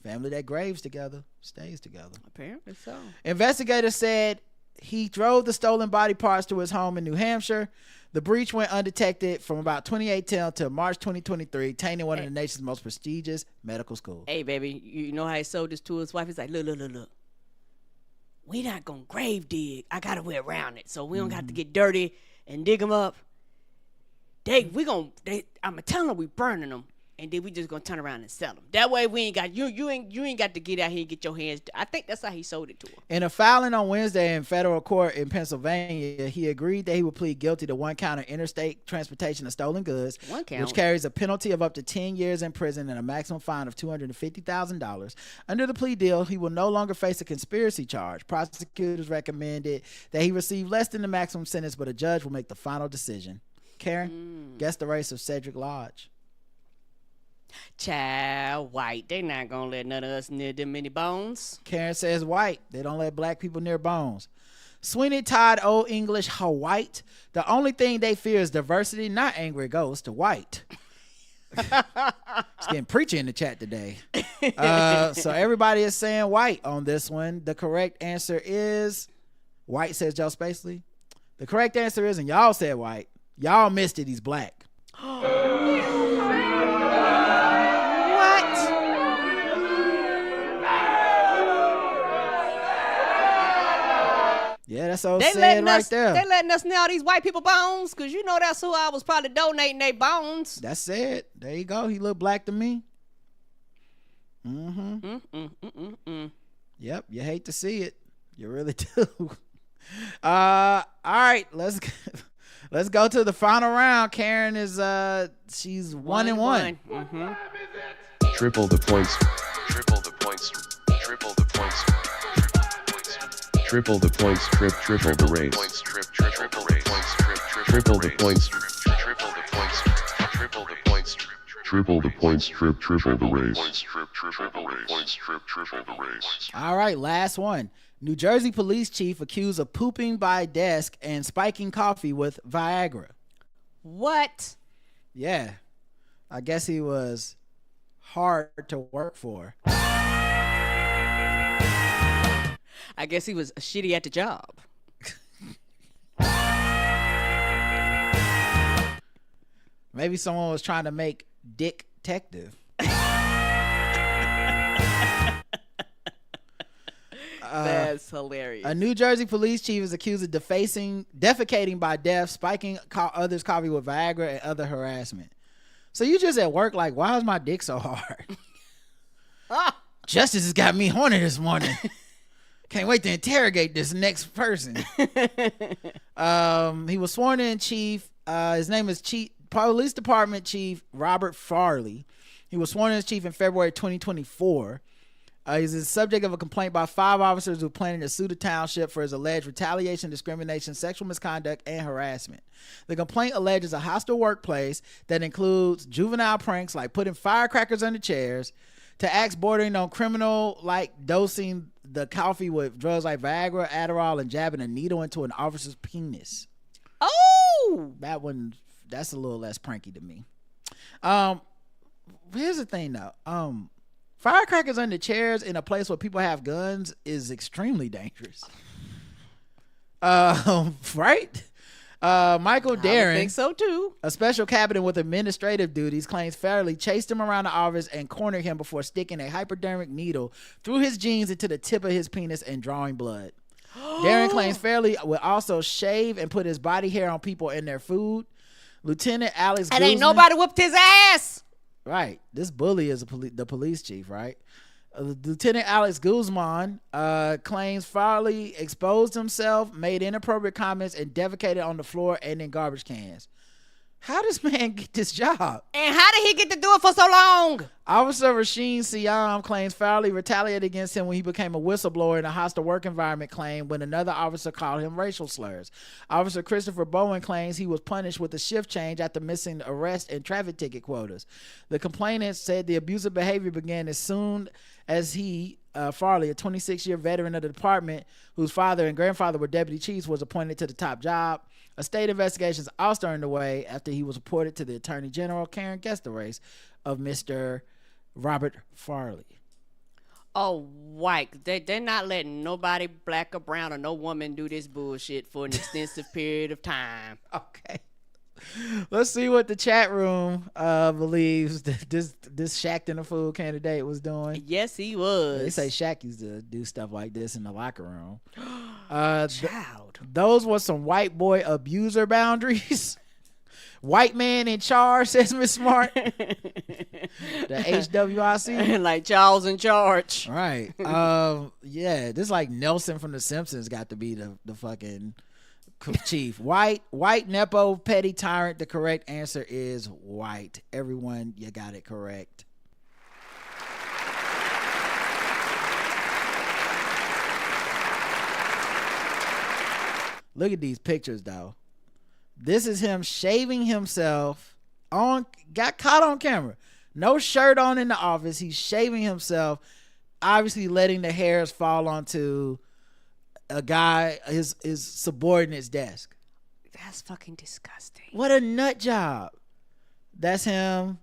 Family that graves together stays together. Apparently so. Investigators said he drove the stolen body parts to his home in New Hampshire. The breach went undetected from about 2018 to March 2023, tainting one of the nation's most prestigious medical schools. Hey, baby, you know how he sold this to his wife? He's like, look. We not going to grave dig. I got a way around it, so we don't have to get dirty and dig them up. I'm going to tell them we burning them, and then we just going to turn around and sell them. That way we ain't got, you ain't got to get out here and get your hands. I think that's how he sold it to her. In a filing on Wednesday in federal court in Pennsylvania, he agreed that he would plead guilty to one count of interstate transportation of stolen goods, which carries a penalty of up to 10 years in prison and a maximum fine of $250,000. Under the plea deal, he will no longer face a conspiracy charge. Prosecutors recommended that he receive less than the maximum sentence, but a judge will make the final decision. Karen, guess the race of Cedric Lodge. Child, white. They not gonna let none of us near them many bones. Karen says white. They don't let black people near bones. Sweeney Todd Old English white. The only thing they fear is diversity, not angry ghosts to white. It's getting preachy in the chat today. So everybody is saying white on this one. The correct answer is white, says Joe Spacely. The correct answer is, and y'all said white. Y'all missed it. He's black. What? Yeah, that's all said right there. They letting us know these white people bones, because you know that's who I was probably donating their bones. That's it. There you go. He look black to me. Yep, you hate to see it. You really do. All right, let's go to the final round. Karen is she's 1-1. Triple the points. Triple the points. Triple the points. Triple the points. Triple the race. Triple the points. Triple the points. Triple the points. Triple the points. Triple the points. Triple the race. Triple the race. All right, last one. New Jersey police chief accused of pooping by desk and spiking coffee with Viagra. What? Yeah. I guess he was hard to work for. I guess he was shitty at the job. Maybe someone was trying to make Dick detective. That's hilarious. A New Jersey police chief is accused of defecating by death, spiking others' coffee with Viagra, and other harassment. So you just at work like, why is my dick so hard? Justice has got me horny this morning. Can't wait to interrogate this next person. He was sworn in chief. His name is Police Department Chief Robert Farley. He was sworn in as chief in February 2024. He's the subject of a complaint by 5 officers who are planning to sue the township for his alleged retaliation, discrimination, sexual misconduct, and harassment. The complaint alleges a hostile workplace that includes juvenile pranks like putting firecrackers under chairs, to acts bordering on criminal like dosing the coffee with drugs like Viagra, Adderall, and jabbing a needle into an officer's penis. Oh! That's a little less pranky to me. Here's the thing though. Firecrackers under chairs in a place where people have guns is extremely dangerous. Right? Michael Darren, I think so too. a special cabinet with administrative duties, claims Farley chased him around the office and cornered him before sticking a hypodermic needle through his jeans into the tip of his penis and drawing blood. Darren claims Farley would also shave and put his body hair on people in their food. Lieutenant Alex And Guzman, ain't nobody whooped his ass. Right. This bully is the police chief, right? Lieutenant Alex Guzman claims Farley exposed himself, made inappropriate comments, and defecated on the floor and in garbage cans. How does man get this job? And how did he get to do it for so long? Officer Rasheen Siam claims Farley retaliated against him when he became a whistleblower in a hostile work environment claim when another officer called him racial slurs. Officer Christopher Boeing claims he was punished with a shift change after missing arrest and traffic ticket quotas. The complainant said the abusive behavior began as soon as Farley, a 26-year veteran of the department whose father and grandfather were deputy chiefs, was appointed to the top job. A state investigation is also underway after he was reported to the Attorney General, Karen Gestarais, of Mr. Robert Farley. Oh, white. They're not letting nobody, black or brown, or no woman do this bullshit for an extensive period of time. Okay. Let's see what the chat room believes that this Shaq in the Fool candidate was doing. Yes, he was. They say Shaq used to do stuff like this in the locker room. Child. Those were some white boy abuser boundaries. White man in charge, says Miss Smart. The HWIC. Like Charles in charge. Right. Yeah, this like Nelson from The Simpsons got to be the fucking chief. White, nepo, petty tyrant. The correct answer is white. Everyone, you got it correct. Look at these pictures though. This is him shaving himself got caught on camera. No shirt on in the office. He's shaving himself, obviously letting the hairs fall onto a guy, his subordinate's desk. That's fucking disgusting. What a nut job. That's him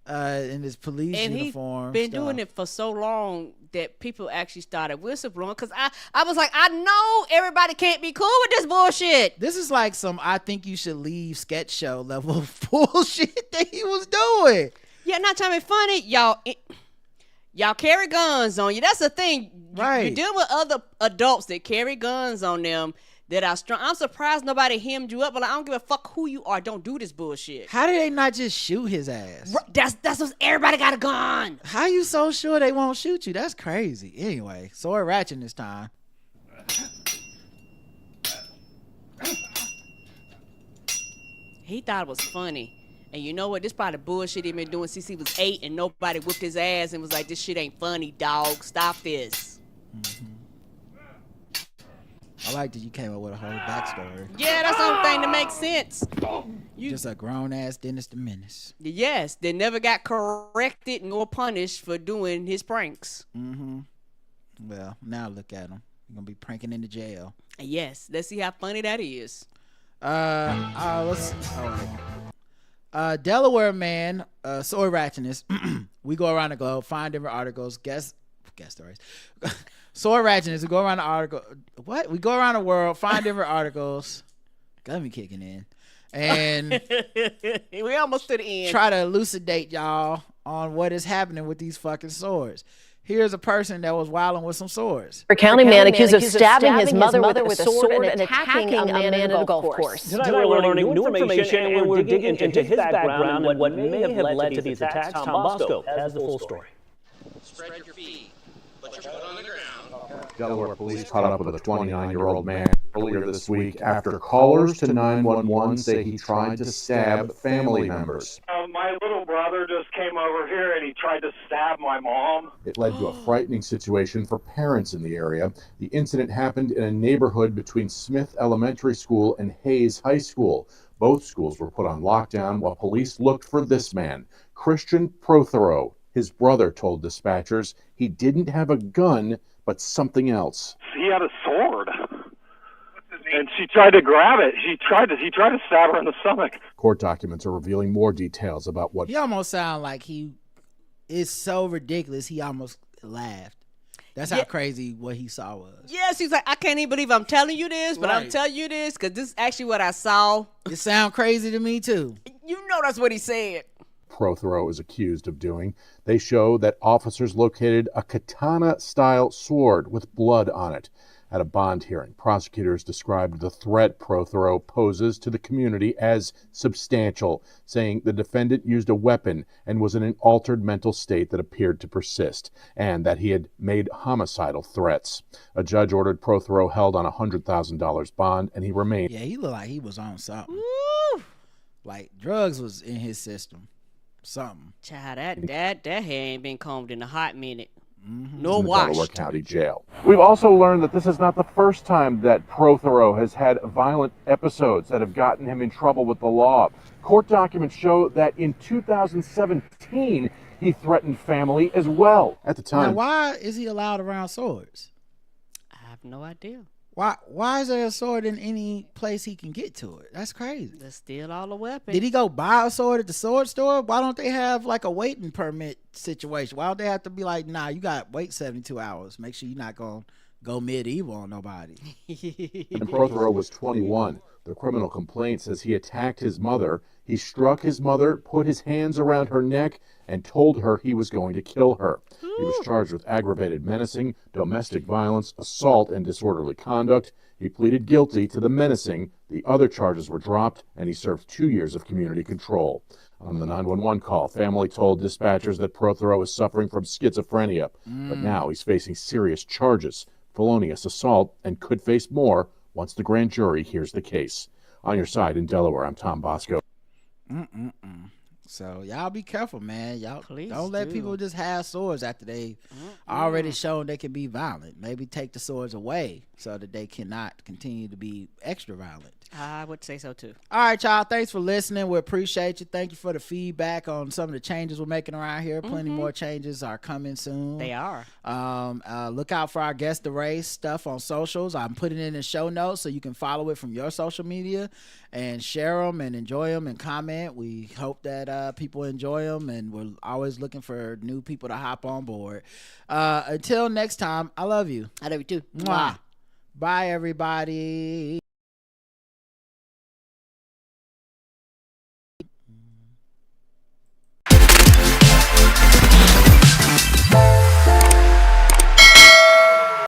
in his police uniform. And he's been doing it for so long that people actually started whistleblowing, because I was like, I know everybody can't be cool with this bullshit. This is like some I think you should leave sketch show level of bullshit that he was doing. Yeah, not trying to be funny. Y'all carry guns on you. That's the thing. Right. You're dealing with other adults that carry guns on them that are strong. I'm surprised nobody hemmed you up, but I don't give a fuck who you are. Don't do this bullshit. How did they not just shoot his ass? That's what everybody got a gun. How you so sure they won't shoot you? That's crazy. Anyway, sword ratchet this time. He thought it was funny. And you know what? This probably bullshit he been doing since he was 8 and nobody whipped his ass and was like, this shit ain't funny, dog. Stop this. Mm-hmm. I like that you came up with a whole backstory. Yeah, that's the only thing that makes sense. Just a grown-ass Dennis the Menace. Yes, they never got corrected nor punished for doing his pranks. Mm-hmm. Well, now look at him. You're going to be pranking into jail. Yes, let's see how funny that is. Delaware man, sword ratchetness. We go around the globe, find different articles, guess stories. Sword ratchetness. We go around the article. What? We go around the world, find different articles. Got me kicking in, and we almost to the end. Try to elucidate y'all on what is happening with these fucking swords. Here's a person that was wilding with some swords. A county man accused of stabbing his mother with a sword and attacking a man at a golf course. Tonight we're learning new information and we're digging into his background and what may have led to these attacks. Tom Bosco has the full story. Spread your feet. Put your foot on the ground. Delaware police caught up with a 29-year-old man earlier this week after callers to 911 say he tried to stab family members. My little brother just came over here and he tried to stab my mom. It led to a frightening situation for parents in the area. The incident happened in a neighborhood between Smith Elementary School and Hayes High School. Both schools were put on lockdown while police looked for this man, Christian Prothero. His brother told dispatchers he didn't have a gun, but something else. He had a sword. And she tried to grab it. He tried to stab her in the stomach. Court documents are revealing more details about what... He almost sounded like he is so ridiculous, he almost laughed. That's how crazy what he saw was. Yes, he's like, I can't even believe I'm telling you this, but I'm telling you this because this is actually what I saw. It sound crazy to me too. You know that's what he said. Prothero is accused of doing. They show that officers located a katana-style sword with blood on it. At a bond hearing, prosecutors described the threat Prothero poses to the community as substantial, saying the defendant used a weapon and was in an altered mental state that appeared to persist, and that he had made homicidal threats. A judge ordered Prothero held on a $100,000 bond, and he remained. Yeah, he looked like he was on something. Woo! Like drugs was in his system. Something. Child, that hair ain't been combed in a hot minute. No wash. Delaware County Jail. We've also learned that this is not the first time that Prothero has had violent episodes that have gotten him in trouble with the law. Court documents show that in 2017, he threatened family as well. At the time. Now, why is he allowed around swords? I have no idea. Why is there a sword in any place he can get to it? That's crazy. Let's steal all the weapons. Did he go buy a sword at the sword store? Why don't they have like a waiting permit situation? Why don't they have to be like, nah, you got to wait 72 hours. Make sure you're not going to go medieval on nobody. And Prothero was 21. The criminal complaint says he attacked his mother. He struck his mother, put his hands around her neck, and told her he was going to kill her. He was charged with aggravated menacing, domestic violence, assault, and disorderly conduct. He pleaded guilty to the menacing. The other charges were dropped, and he served 2 years of community control. On the 911 call, family told dispatchers that Prothero is suffering from schizophrenia, but now he's facing serious charges, felonious assault, and could face more once the grand jury hears the case. On your side in Delaware, I'm Tom Bosco. So y'all be careful, man. Y'all Please don't let people just have swords after they already shown they can be violent. Maybe take the swords away so that they cannot continue to be extra violent. I would say so too. All right, y'all. Thanks for listening. We appreciate you. Thank you for the feedback on some of the changes we're making around here. Plenty more changes are coming soon. They are. Look out for our Guess the Race stuff on socials. I'm putting it in the show notes so you can follow it from your social media and share them and enjoy them and comment. We hope that people enjoy them, and we're always looking for new people to hop on board. Until next time, I love you. I love you too. Mwah. Bye, everybody.